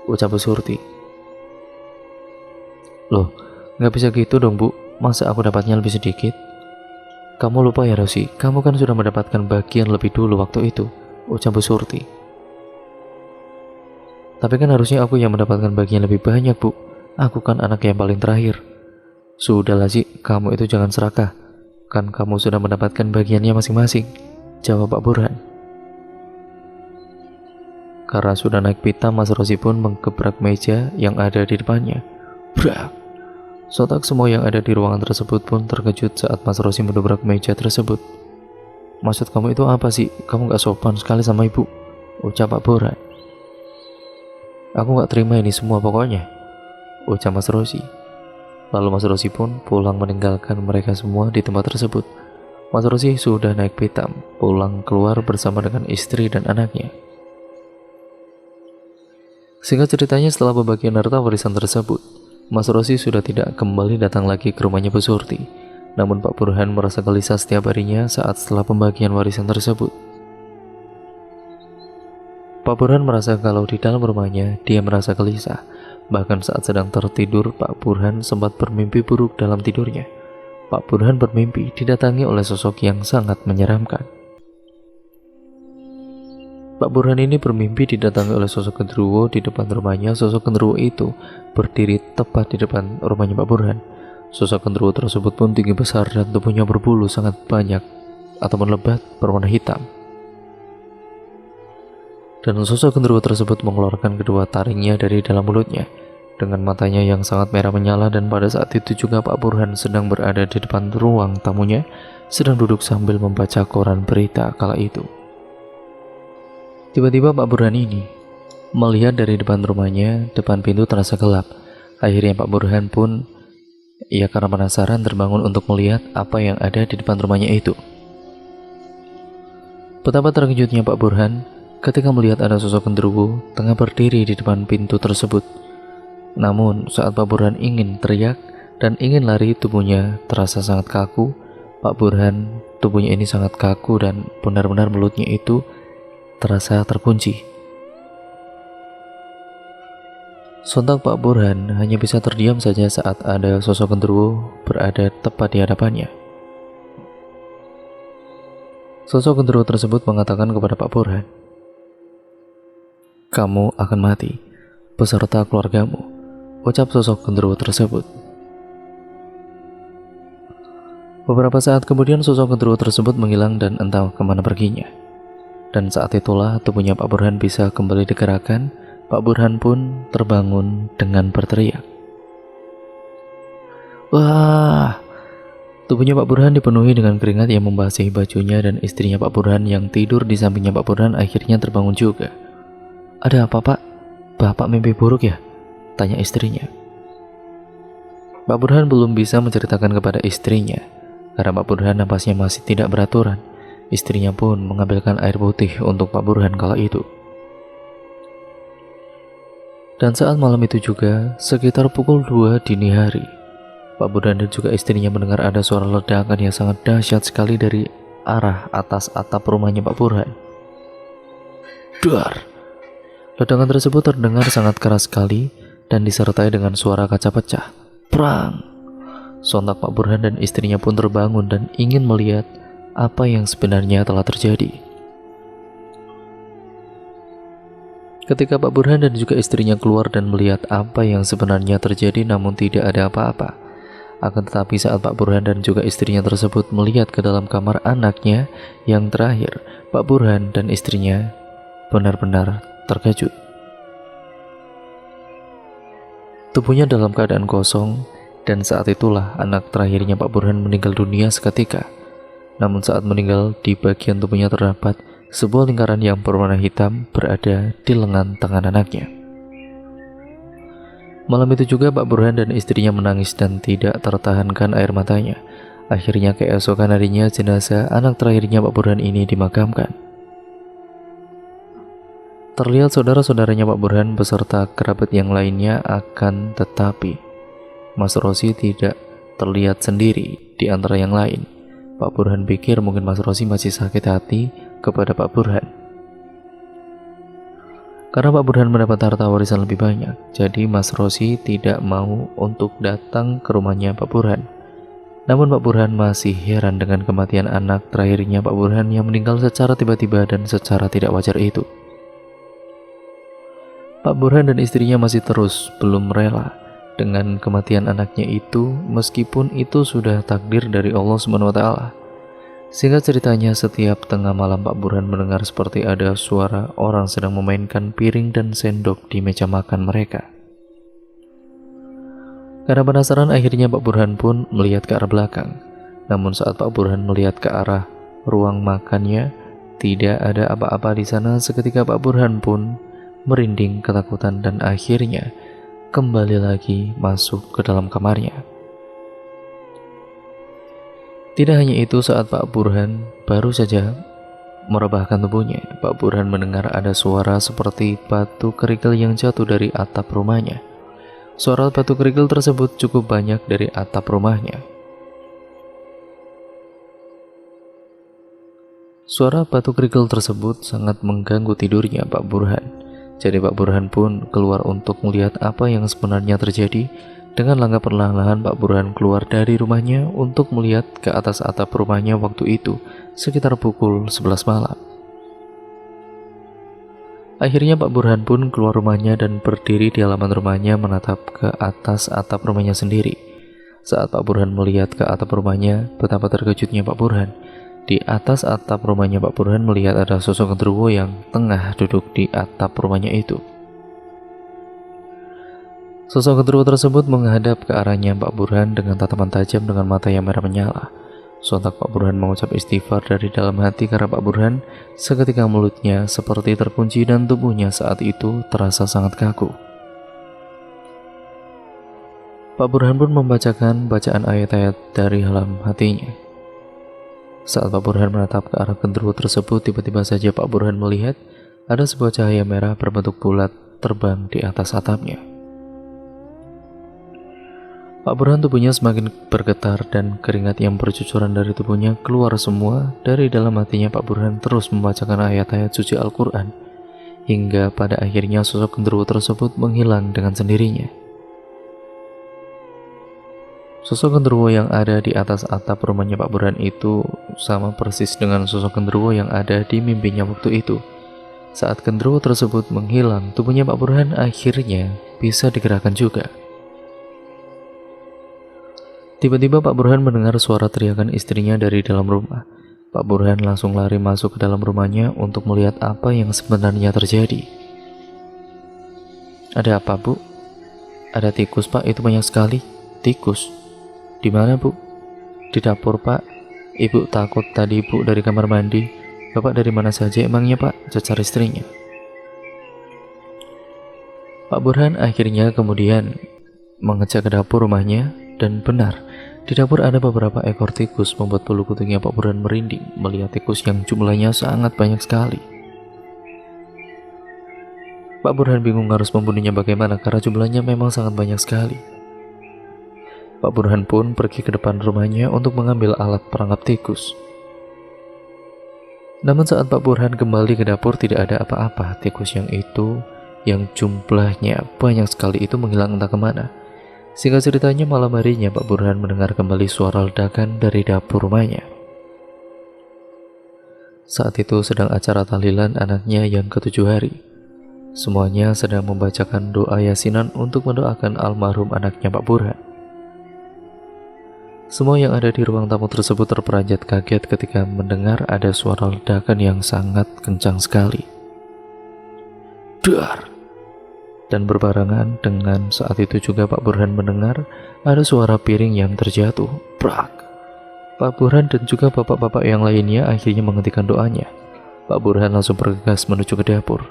ucap Bu Surti. Loh, nggak bisa gitu dong Bu, masa aku dapatnya lebih sedikit? Kamu lupa ya Rosi, kamu kan sudah mendapatkan bagian lebih dulu waktu itu, ucap Bu Surti. Tapi kan harusnya aku yang mendapatkan bagian lebih banyak Bu, aku kan anak yang paling terakhir. Sudahlah Ci, kamu itu jangan serakah, kan kamu sudah mendapatkan bagiannya masing-masing, jawab Pak Burhan. Karena sudah naik pita, Mas Rosi pun menggebrak meja yang ada di depannya. Brak! Sontak semua yang ada di ruangan tersebut pun terkejut saat Mas Rosi mendobrak meja tersebut. Maksud kamu itu apa sih? Kamu gak sopan sekali sama ibu, ucap Pak Burhan. Aku gak terima ini semua pokoknya, ucap Mas Rosi. Lalu Mas Rosi pun pulang meninggalkan mereka semua di tempat tersebut. Mas Rosi sudah naik pitam, pulang keluar bersama dengan istri dan anaknya. Singkat ceritanya, setelah pembagian harta warisan tersebut, Mas Rosi sudah tidak kembali datang lagi ke rumahnya Bu Surti. Namun Pak Burhan merasa gelisah setiap harinya saat setelah pembagian warisan tersebut. Pak Burhan merasa kalau di dalam rumahnya dia merasa gelisah. Bahkan saat sedang tertidur, Pak Burhan sempat bermimpi buruk dalam tidurnya. Pak Burhan bermimpi didatangi oleh sosok yang sangat menyeramkan. Pak Burhan ini bermimpi didatangi oleh sosok genderuwo di depan rumahnya. Sosok genderuwo itu berdiri tepat di depan rumahnya Pak Burhan. Sosok genderuwo tersebut pun tinggi besar dan tubuhnya berbulu sangat banyak ataupun lebat berwarna hitam. Dan sosok genderuwo tersebut mengeluarkan kedua taringnya dari dalam mulutnya dengan matanya yang sangat merah menyala. Dan pada saat itu juga Pak Burhan sedang berada di depan ruang tamunya, sedang duduk sambil membaca koran berita kala itu. Tiba-tiba Pak Burhan ini melihat dari depan rumahnya, depan pintu terasa gelap. Akhirnya Pak Burhan pun, karena penasaran terbangun untuk melihat apa yang ada di depan rumahnya itu. Betapa terkejutnya Pak Burhan ketika melihat ada sosok genderuwo tengah berdiri di depan pintu tersebut. Namun saat Pak Burhan ingin teriak dan ingin lari, tubuhnya terasa sangat kaku. Pak Burhan tubuhnya ini sangat kaku dan benar-benar mulutnya itu terasa terkunci. Sontak Pak Burhan hanya bisa terdiam saja saat ada sosok genderuwo berada tepat di hadapannya. Sosok genderuwo tersebut mengatakan kepada Pak Burhan, "Kamu akan mati beserta keluargamu," ucap sosok genderuwo tersebut. Beberapa saat kemudian sosok genderuwo tersebut menghilang dan entah kemana perginya. Dan saat itulah tubuhnya Pak Burhan bisa kembali digerakkan. Pak Burhan pun terbangun dengan berteriak. Wah! Tubuhnya Pak Burhan dipenuhi dengan keringat yang membasahi bajunya, dan istrinya Pak Burhan yang tidur di sampingnya Pak Burhan akhirnya terbangun juga. Ada apa Pak? Bapak mimpi buruk ya? Tanya istrinya. Pak Burhan belum bisa menceritakan kepada istrinya karena Pak Burhan napasnya masih tidak beraturan. Istrinya pun mengambilkan air putih untuk Pak Burhan kala itu. Dan saat malam itu juga, sekitar pukul 2 dini hari, Pak Burhan dan juga istrinya mendengar ada suara ledakan yang sangat dahsyat sekali dari arah atas atap rumahnya Pak Burhan. Dar! Ledakan tersebut terdengar sangat keras sekali dan disertai dengan suara kaca pecah. Prang! Sontak Pak Burhan dan istrinya pun terbangun dan ingin melihat apa yang sebenarnya telah terjadi. Ketika Pak Burhan dan juga istrinya keluar dan melihat apa yang sebenarnya terjadi, namun tidak ada apa-apa. Akan tetapi saat Pak Burhan dan juga istrinya tersebut melihat ke dalam kamar anaknya yang terakhir, Pak Burhan dan istrinya benar-benar terkejut. Tubuhnya dalam keadaan kosong, Dan saat itulah anak terakhirnya Pak Burhan meninggal dunia seketika. Namun saat meninggal, di bagian tubuhnya terdapat sebuah lingkaran yang berwarna hitam berada di lengan tangan anaknya. Malam itu juga Pak Burhan dan istrinya menangis dan tidak tertahankan air matanya. Akhirnya keesokan harinya jenazah anak terakhirnya Pak Burhan ini dimakamkan. Terlihat saudara-saudaranya Pak Burhan beserta kerabat yang lainnya, akan tetapi Mas Rosi tidak terlihat sendiri di antara yang lain. Pak Burhan pikir mungkin Mas Rosi masih sakit hati kepada Pak Burhan. Karena Pak Burhan mendapat harta warisan lebih banyak, jadi Mas Rosi tidak mau untuk datang ke rumahnya Pak Burhan. Namun Pak Burhan masih heran dengan kematian anak terakhirnya Pak Burhan yang meninggal secara tiba-tiba dan secara tidak wajar itu. Pak Burhan dan istrinya masih terus belum rela dengan kematian anaknya itu, meskipun itu sudah takdir dari Allah SWT. Singkat ceritanya, setiap tengah malam Pak Burhan mendengar seperti ada suara orang sedang memainkan piring dan sendok di meja makan mereka. Karena penasaran, akhirnya Pak Burhan pun melihat ke arah belakang. Namun saat Pak Burhan melihat ke arah ruang makannya, tidak ada apa-apa di sana. Seketika Pak Burhan pun merinding ketakutan dan akhirnya kembali lagi masuk ke dalam kamarnya. Tidak hanya itu, saat Pak Burhan baru saja merebahkan tubuhnya, Pak Burhan mendengar ada suara seperti batu kerikil yang jatuh dari atap rumahnya. Suara batu kerikil tersebut cukup banyak dari atap rumahnya. Suara batu kerikil tersebut sangat mengganggu tidurnya Pak Burhan. Jadi Pak Burhan pun keluar untuk melihat apa yang sebenarnya terjadi. Dengan langkah perlahan-lahan Pak Burhan keluar dari rumahnya untuk melihat ke atas atap rumahnya waktu itu sekitar pukul 11 malam. Akhirnya Pak Burhan pun keluar rumahnya dan berdiri di halaman rumahnya menatap ke atas atap rumahnya sendiri. Saat Pak Burhan melihat ke atap rumahnya, betapa terkejutnya Pak Burhan. Di atas atap rumahnya Pak Burhan melihat ada sosok genderuwo yang tengah duduk di atap rumahnya itu. Sosok genderuwo tersebut menghadap ke arahnya Pak Burhan dengan tatapan tajam dengan mata yang merah menyala. Sontak Pak Burhan mengucap istighfar dari dalam hati karena Pak Burhan seketika mulutnya seperti terkunci dan tubuhnya saat itu terasa sangat kaku. Pak Burhan pun membacakan bacaan ayat-ayat dari dalam hatinya. Saat Pak Burhan menatap ke arah genderuwo tersebut, tiba-tiba saja Pak Burhan melihat ada sebuah cahaya merah berbentuk bulat terbang di atas atapnya. Pak Burhan tubuhnya semakin bergetar dan keringat yang bercucuran dari tubuhnya keluar semua. Dari dalam hatinya Pak Burhan terus membacakan ayat-ayat suci Al-Quran hingga pada akhirnya sosok genderuwo tersebut menghilang dengan sendirinya. Sosok genderuwo yang ada di atas atap rumahnya Pak Burhan itu sama persis dengan sosok genderuwo yang ada di mimpinya waktu itu. Saat genderuwo tersebut menghilang, tubuhnya Pak Burhan akhirnya bisa digerakkan juga. Tiba-tiba Pak Burhan mendengar suara teriakan istrinya dari dalam rumah. Pak Burhan langsung lari masuk ke dalam rumahnya untuk melihat apa yang sebenarnya terjadi. Ada apa, Bu? Ada tikus, Pak. Itu banyak sekali. Tikus? Di mana, Bu? Di dapur, Pak. Ibu takut tadi, Bu, dari kamar mandi. Bapak dari mana saja emangnya, Pak? Cecar istrinya. Pak Burhan akhirnya kemudian mengecek ke dapur rumahnya dan benar. Di dapur ada beberapa ekor tikus, membuat bulu kuduknya Pak Burhan merinding melihat tikus yang jumlahnya sangat banyak sekali. Pak Burhan bingung harus membunuhnya bagaimana karena jumlahnya memang sangat banyak sekali. Pak Burhan pun pergi ke depan rumahnya untuk mengambil alat perangkap tikus. Namun saat Pak Burhan kembali ke dapur tidak ada apa-apa. Tikus yang jumlahnya banyak sekali itu menghilang entah kemana. Singkat ceritanya, malam harinya Pak Burhan mendengar kembali suara ledakan dari dapur rumahnya. Saat itu sedang acara tahlilan anaknya yang ke-7 hari. Semuanya sedang membacakan doa yasinan untuk mendoakan almarhum anaknya Pak Burhan. Semua yang ada di ruang tamu tersebut terperanjat kaget ketika mendengar ada suara ledakan yang sangat kencang sekali. Dar! Dan berbarengan dengan saat itu juga Pak Burhan mendengar ada suara piring yang terjatuh. Brak! Pak Burhan dan juga bapak-bapak yang lainnya akhirnya menghentikan doanya. Pak Burhan langsung bergegas menuju ke dapur.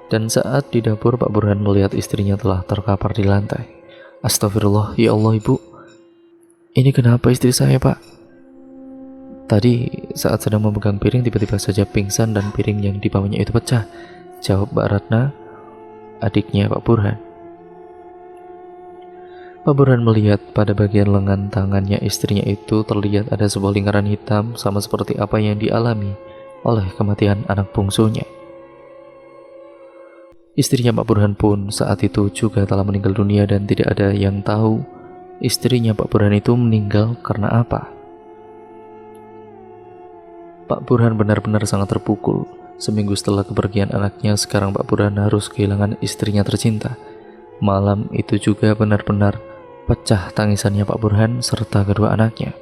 Dan saat di dapur, Pak Burhan melihat istrinya telah terkapar di lantai. Astagfirullah, ya Allah ibu. Ini kenapa istri saya, Pak? Tadi saat sedang memegang piring tiba-tiba saja pingsan dan piring yang dibawanya itu pecah. Jawab Mbak Ratna, adiknya Pak Burhan. Pak Burhan melihat pada bagian lengan tangannya istrinya itu terlihat ada sebuah lingkaran hitam sama seperti apa yang dialami oleh kematian anak bungsunya. Istrinya Pak Burhan pun saat itu juga telah meninggal dunia dan tidak ada yang tahu istrinya Pak Burhan itu meninggal karena apa. Pak Burhan benar-benar sangat terpukul. Seminggu setelah kepergian anaknya, sekarang Pak Burhan harus kehilangan istrinya tercinta. Malam itu juga benar-benar pecah tangisannya Pak Burhan serta kedua anaknya.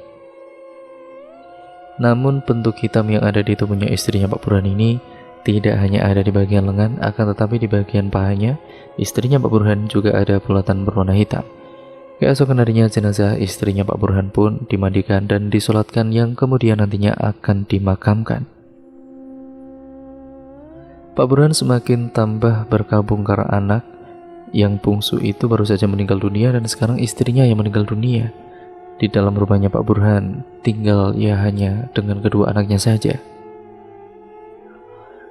Namun bentuk hitam yang ada di tubuhnya istrinya Pak Burhan ini tidak hanya ada di bagian lengan, akan tetapi di bagian pahanya istrinya Pak Burhan juga ada bulatan berwarna hitam. Keesokan harinya jenazah istrinya Pak Burhan pun dimandikan dan disolatkan yang kemudian nantinya akan dimakamkan. Pak Burhan semakin tambah berkabung karena anak yang bungsu itu baru saja meninggal dunia dan sekarang istrinya yang meninggal dunia. Di dalam rumahnya Pak Burhan tinggal ya hanya dengan kedua anaknya saja.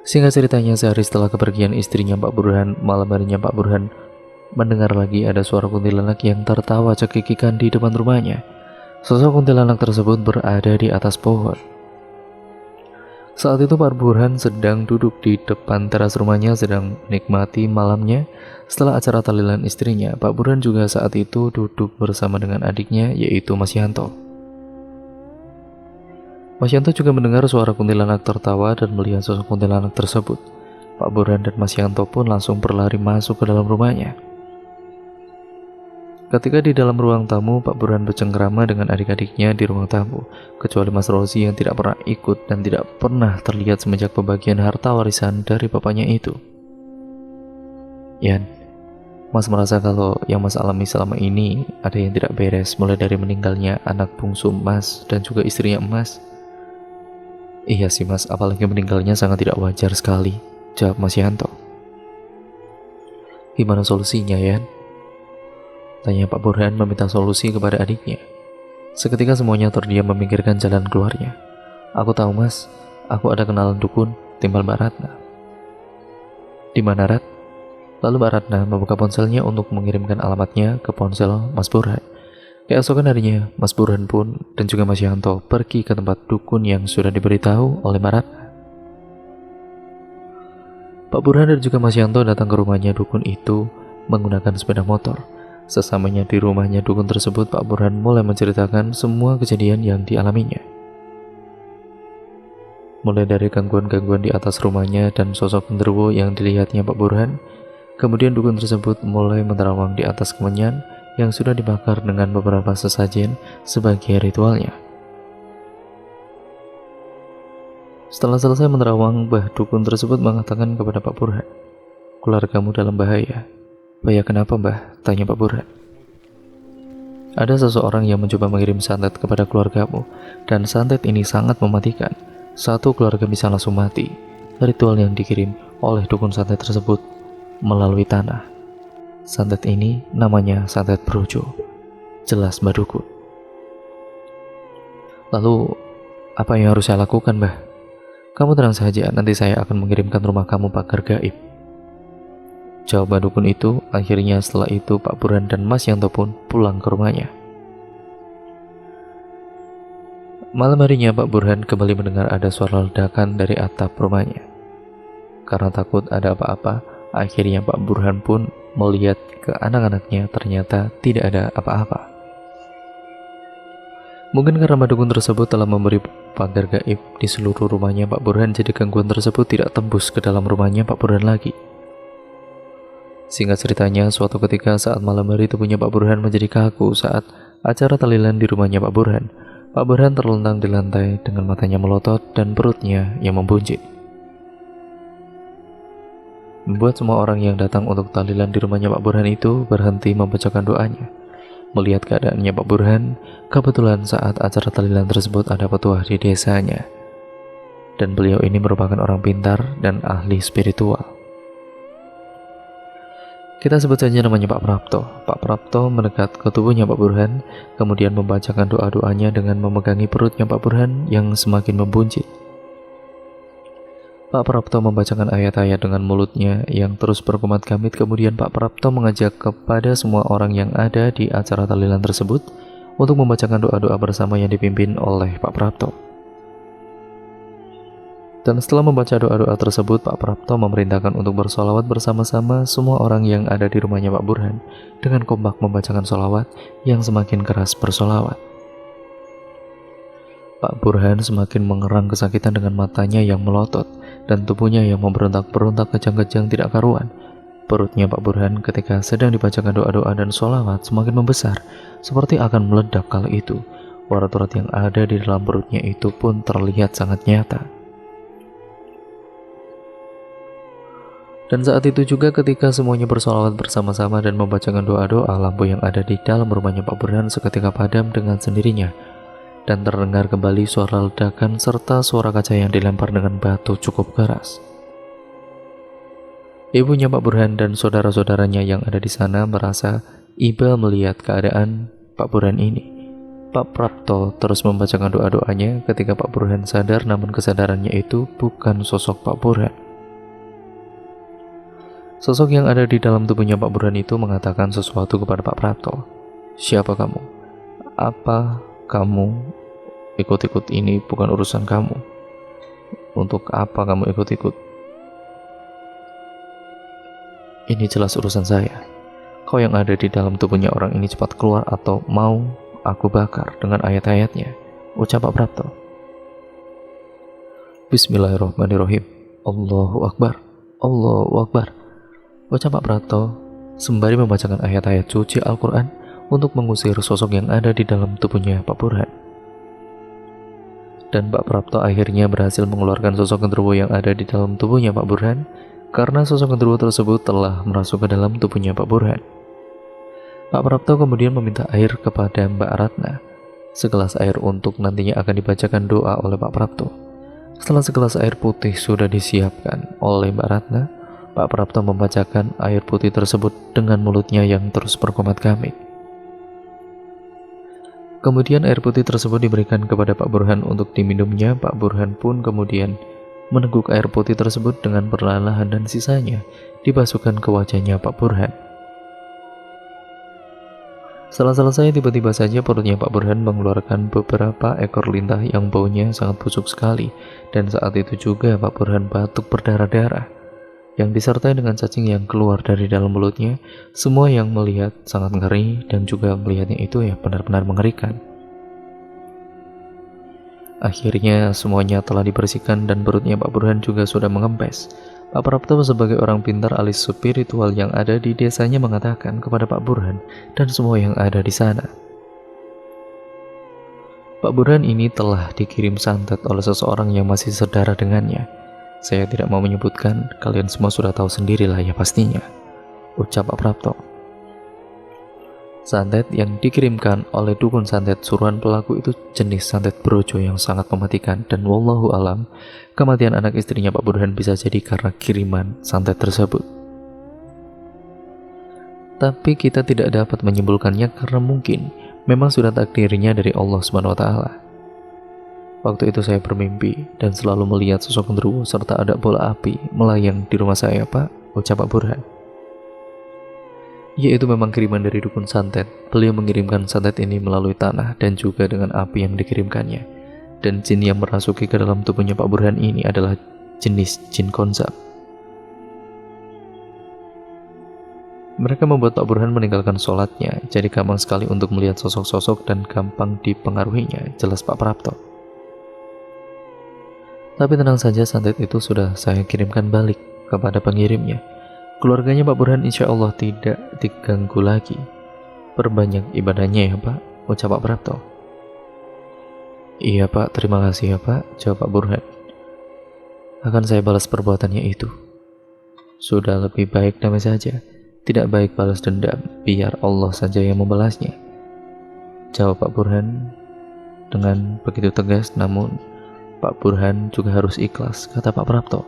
Singkat ceritanya, sehari setelah kepergian istrinya Pak Burhan, malam harinya Pak Burhan mendengar lagi ada suara kuntilanak yang tertawa cekikikan di depan rumahnya. Sosok kuntilanak tersebut berada di atas pohon. Saat itu Pak Burhan sedang duduk di depan teras rumahnya sedang menikmati malamnya. Setelah acara tahlilan istrinya, Pak Burhan juga saat itu duduk bersama dengan adiknya yaitu Mas Yanto. Mas Yanto juga mendengar suara kuntilanak tertawa dan melihat sosok kuntilanak tersebut. Pak Burhan dan Mas Yanto pun langsung berlari masuk ke dalam rumahnya. Ketika di dalam ruang tamu, Pak Burhan bercengkrama dengan adik-adiknya di ruang tamu, kecuali Mas Rozi yang tidak pernah ikut dan tidak pernah terlihat semenjak pembagian harta warisan dari bapaknya itu. Yan, Mas merasa kalau yang Mas alami selama ini ada yang tidak beres, mulai dari meninggalnya anak bungsu Mas dan juga istrinya Mas. Iya sih Mas, apalagi meninggalnya sangat tidak wajar sekali, jawab Mas Yanto. Gimana solusinya, Yan? Tanya Pak Burhan meminta solusi kepada adiknya. Seketika semuanya terdiam memikirkan jalan keluarnya. Aku tahu Mas, aku ada kenalan dukun, timbal Mbak Ratna. Di mana Rat? Lalu Mbak Ratna membuka ponselnya untuk mengirimkan alamatnya ke ponsel Mas Burhan. Keesokan harinya, Mas Burhan pun dan juga Mas Yanto pergi ke tempat dukun yang sudah diberitahu oleh Mbak Ratna. Pak Burhan dan juga Mas Yanto datang ke rumahnya dukun itu menggunakan sepeda motor. Sesamanya di rumahnya dukun tersebut, Pak Burhan mulai menceritakan semua kejadian yang dialaminya. Mulai dari gangguan-gangguan di atas rumahnya dan sosok genderuwo yang dilihatnya Pak Burhan. Kemudian dukun tersebut mulai menerawang di atas kemenyan yang sudah dibakar dengan beberapa sesajen sebagai ritualnya. Setelah selesai menerawang, Mbah dukun tersebut mengatakan kepada Pak Burhan, "Keluargamu dalam bahaya." "Bahaya kenapa Mbah?" tanya Pak Burhan. "Ada seseorang yang mencoba mengirim santet kepada keluargamu, dan santet ini sangat mematikan. Satu keluarga bisa langsung mati. Ritual yang dikirim oleh dukun santet tersebut melalui tanah. Santet ini namanya santet Brojo," jelas Mbah dukun. "Lalu, apa yang harus saya lakukan Mbah?" "Kamu tenang saja, nanti saya akan mengirimkan rumah kamu pagar gaib," jawab Mbah dukun itu. Akhirnya setelah itu Pak Burhan dan Mas Yanto pun pulang ke rumahnya. Malam harinya Pak Burhan kembali mendengar ada suara ledakan dari atap rumahnya. Karena takut ada apa-apa, akhirnya Pak Burhan pun melihat ke anak-anaknya, ternyata tidak ada apa-apa. Mungkin karena Mbah dukun tersebut telah memberi pagar gaib di seluruh rumahnya Pak Burhan, jadi gangguan tersebut tidak tembus ke dalam rumahnya Pak Burhan lagi. Singkat ceritanya, suatu ketika saat malam hari tubuhnya Pak Burhan menjadi kaku saat acara tahlilan di rumahnya Pak Burhan. Pak Burhan terlentang di lantai dengan matanya melotot dan perutnya yang membuncit. membuat semua orang yang datang untuk tahlilan di rumahnya Pak Burhan itu berhenti membacakan doanya. Melihat keadaannya Pak Burhan, kebetulan saat acara tahlilan tersebut ada petuah di desanya. Dan beliau ini merupakan orang pintar dan ahli spiritual. Kita sebut saja namanya Pak Prapto. Pak Prapto mendekat ke tubuhnya Pak Burhan, kemudian membacakan doa-doanya dengan memegangi perutnya Pak Burhan yang semakin membuncit. Pak Prapto membacakan ayat-ayat dengan mulutnya yang terus berkumat-kamit. Kemudian Pak Prapto mengajak kepada semua orang yang ada di acara tahlilan tersebut untuk membacakan doa-doa bersama yang dipimpin oleh Pak Prapto. Dan setelah membaca doa-doa tersebut, Pak Prapto memerintahkan untuk bersolawat bersama-sama semua orang yang ada di rumahnya Pak Burhan dengan kompak membacakan solawat yang semakin keras bersolawat. Pak Burhan semakin mengerang kesakitan dengan matanya yang melotot dan tubuhnya yang memberontak-berontak kejang-kejang tidak karuan. Perutnya Pak Burhan ketika sedang dibacakan doa-doa dan solawat semakin membesar, seperti akan meledak kala itu. Urat-urat yang ada di dalam perutnya itu pun terlihat sangat nyata. Dan saat itu juga ketika semuanya bersolawat bersama-sama dan membacakan doa-doa, lampu yang ada di dalam rumahnya Pak Burhan seketika padam dengan sendirinya. Dan terdengar kembali suara ledakan serta suara kaca yang dilempar dengan batu cukup keras. Ibunya Pak Burhan dan saudara-saudaranya yang ada di sana merasa iba melihat keadaan Pak Burhan ini. Pak Prapto terus membacakan doa-doanya ketika Pak Burhan sadar, namun kesadarannya itu bukan sosok Pak Burhan. Sosok yang ada di dalam tubuhnya Pak Burhan itu mengatakan sesuatu kepada Pak Prapto. Siapa kamu? Apa kamu ikut-ikut? Ini bukan urusan kamu. Untuk apa kamu ikut-ikut? Ini jelas urusan saya. Kau yang ada di dalam tubuhnya orang ini cepat keluar atau mau aku bakar dengan ayat-ayatnya, ucap Pak Prapto. Bismillahirrahmanirrahim. Allahu Akbar. Allahu Akbar, ucap Pak Prapto sembari membacakan ayat-ayat suci Al-Quran untuk mengusir sosok yang ada di dalam tubuhnya Pak Burhan. Dan Pak Prapto akhirnya berhasil mengeluarkan sosok genderuwo yang ada di dalam tubuhnya Pak Burhan, karena sosok genderuwo tersebut telah merasuk ke dalam tubuhnya Pak Burhan. Pak Prapto kemudian meminta air kepada Mbak Ratna, segelas air untuk nantinya akan dibacakan doa oleh Pak Prapto. Setelah segelas air putih sudah disiapkan oleh Mbak Ratna, Pak Prapto membacakan air putih tersebut dengan mulutnya yang terus berkumat-kamit. Kemudian air putih tersebut diberikan kepada Pak Burhan untuk diminumnya. Pak Burhan pun kemudian meneguk air putih tersebut dengan perlahan dan sisanya dibasuhkan ke wajahnya Pak Burhan. Setelah selesai, tiba-tiba saja perutnya Pak Burhan mengeluarkan beberapa ekor lintah yang baunya sangat busuk sekali, dan saat itu juga Pak Burhan batuk berdarah-darah yang disertai dengan cacing yang keluar dari dalam mulutnya. Semua yang melihat sangat ngeri, dan juga melihatnya itu ya benar-benar mengerikan. Akhirnya semuanya telah dibersihkan dan perutnya Pak Burhan juga sudah mengempes. Pak Prapto sebagai orang pintar alis spiritual yang ada di desanya mengatakan kepada Pak Burhan dan semua yang ada di sana, Pak Burhan ini telah dikirim santet oleh seseorang yang masih sedarah dengannya. Saya tidak mau menyebutkan, kalian semua sudah tahu sendirilah ya pastinya, ucap Pak Prapto. Santet yang dikirimkan oleh dukun santet suruhan pelaku itu jenis santet brojo yang sangat mematikan, dan wallahu alam, kematian anak istrinya Pak Burhan bisa jadi karena kiriman santet tersebut. Tapi kita tidak dapat menyimpulkannya karena mungkin memang sudah takdirnya dari Allah Subhanahu wa taala. Waktu itu saya bermimpi dan selalu melihat sosok genderuwo serta ada bola api melayang di rumah saya, Pak, ucap Pak Burhan. Yaitu memang kiriman dari dukun santet. Beliau mengirimkan santet ini melalui tanah dan juga dengan api yang dikirimkannya. Dan jin yang merasuki ke dalam tubuhnya Pak Burhan ini adalah jenis jin konzab. Mereka membuat Pak Burhan meninggalkan sholatnya, jadi gampang sekali untuk melihat sosok-sosok dan gampang dipengaruhinya, jelas Pak Prapto. Tapi tenang saja, santet itu sudah saya kirimkan balik kepada pengirimnya. Keluarganya Pak Burhan insya Allah tidak diganggu lagi. Perbanyak ibadahnya ya Pak, ucap Pak Prapto. Iya Pak, terima kasih ya Pak, jawab Pak Burhan. Akan saya balas perbuatannya itu. Sudah lebih baik damai saja. Tidak baik balas dendam, biar Allah saja yang membalasnya. Jawab Pak Burhan dengan begitu tegas, namun Pak Burhan juga harus ikhlas, kata Pak Prapto.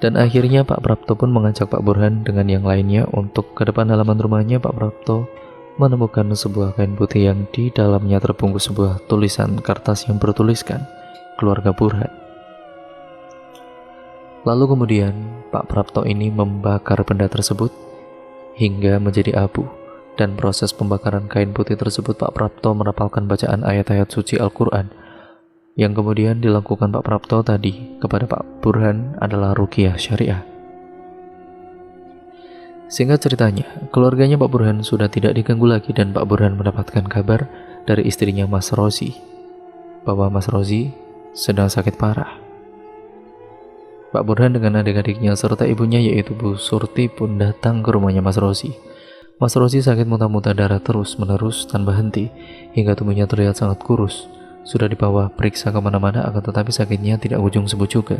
Dan akhirnya Pak Prapto pun mengajak Pak Burhan dengan yang lainnya untuk ke depan halaman rumahnya. Pak Prapto menemukan sebuah kain putih yang di dalamnya terbungkus sebuah tulisan kertas yang bertuliskan keluarga Burhan. Lalu kemudian Pak Prapto ini membakar benda tersebut hingga menjadi abu. Dan proses pembakaran kain putih tersebut Pak Prapto merapalkan bacaan ayat-ayat suci Al-Quran. Yang kemudian dilakukan Pak Prapto tadi kepada Pak Burhan adalah ruqyah syariah. Singkat ceritanya, keluarganya Pak Burhan sudah tidak diganggu lagi dan Pak Burhan mendapatkan kabar dari istrinya Mas Rozi bahwa Mas Rozi sedang sakit parah. Pak Burhan dengan adik-adiknya serta ibunya yaitu Bu Surti pun datang ke rumahnya Mas Rozi. Mas Rozi sakit muntah-muntah darah terus-menerus tanpa henti hingga tubuhnya terlihat sangat kurus. Sudah dibawa periksa kemana-mana akan tetapi sakitnya tidak ujung sembuh juga.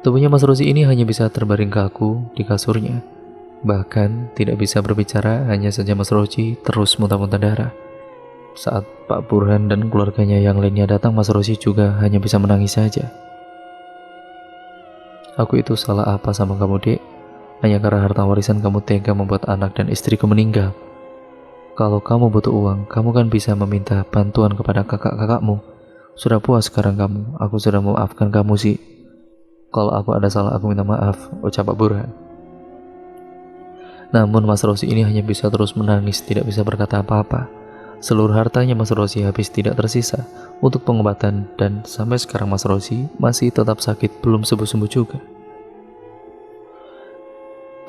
Tubuhnya Mas Rozi ini hanya bisa terbaring kaku di kasurnya. Bahkan tidak bisa berbicara, hanya saja Mas Rozi terus muntah-muntah darah. Saat Pak Burhan dan keluarganya yang lainnya datang, Mas Rozi juga hanya bisa menangis saja. Aku itu salah apa sama kamu, Dek? Hanya karena harta warisan kamu tega membuat anak dan istriku meninggal. Kalau kamu butuh uang, kamu kan bisa meminta bantuan kepada kakak-kakakmu. Sudah puas sekarang kamu, aku sudah memaafkan kamu sih. Kalau aku ada salah, aku minta maaf, ucap Pak Burhan. Namun Mas Rozi ini hanya bisa terus menangis, tidak bisa berkata apa-apa. Seluruh hartanya Mas Rozi habis tidak tersisa untuk pengobatan dan sampai sekarang Mas Rozi masih tetap sakit, belum sembuh-sembuh juga.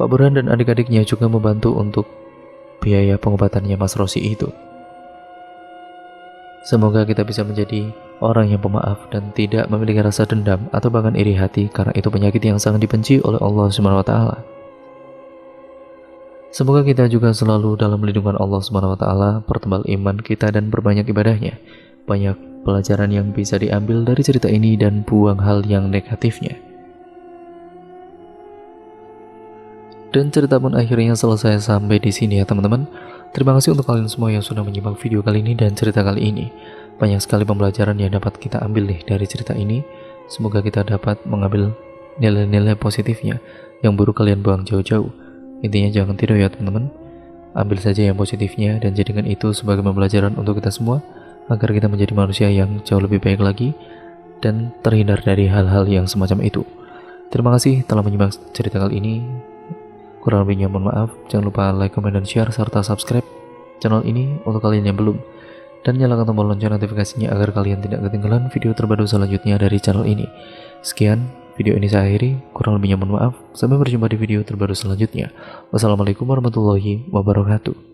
Pak Burhan dan adik-adiknya juga membantu untuk biaya pengobatannya Mas Rozi itu. Semoga kita bisa menjadi orang yang pemaaf dan tidak memiliki rasa dendam atau bahkan iri hati, karena itu penyakit yang sangat dibenci oleh Allah SWT. Semoga kita juga selalu dalam lindungan Allah SWT, pertebal iman kita dan berbanyak ibadahnya. Banyak pelajaran yang bisa diambil dari cerita ini dan buang hal yang negatifnya. Dan cerita pun akhirnya selesai sampai di sini ya teman-teman. Terima kasih untuk kalian semua yang sudah menyimak video kali ini dan cerita kali ini. Banyak sekali pembelajaran yang dapat kita ambil nih dari cerita ini. Semoga kita dapat mengambil nilai-nilai positifnya. Yang buruk kalian buang jauh-jauh. Intinya jangan tidur ya teman-teman. Ambil saja yang positifnya dan jadikan itu sebagai pembelajaran untuk kita semua, agar kita menjadi manusia yang jauh lebih baik lagi dan terhindar dari hal-hal yang semacam itu. Terima kasih telah menyimak cerita kali ini. Kurang lebihnya mohon maaf. Jangan lupa like, comment, dan share serta subscribe channel ini untuk kalian yang belum, dan nyalakan tombol lonceng notifikasinya agar kalian tidak ketinggalan video terbaru selanjutnya dari channel ini. Sekian video ini saya akhiri, kurang lebihnya mohon maaf. Sampai berjumpa di video terbaru selanjutnya. Wassalamualaikum warahmatullahi wabarakatuh.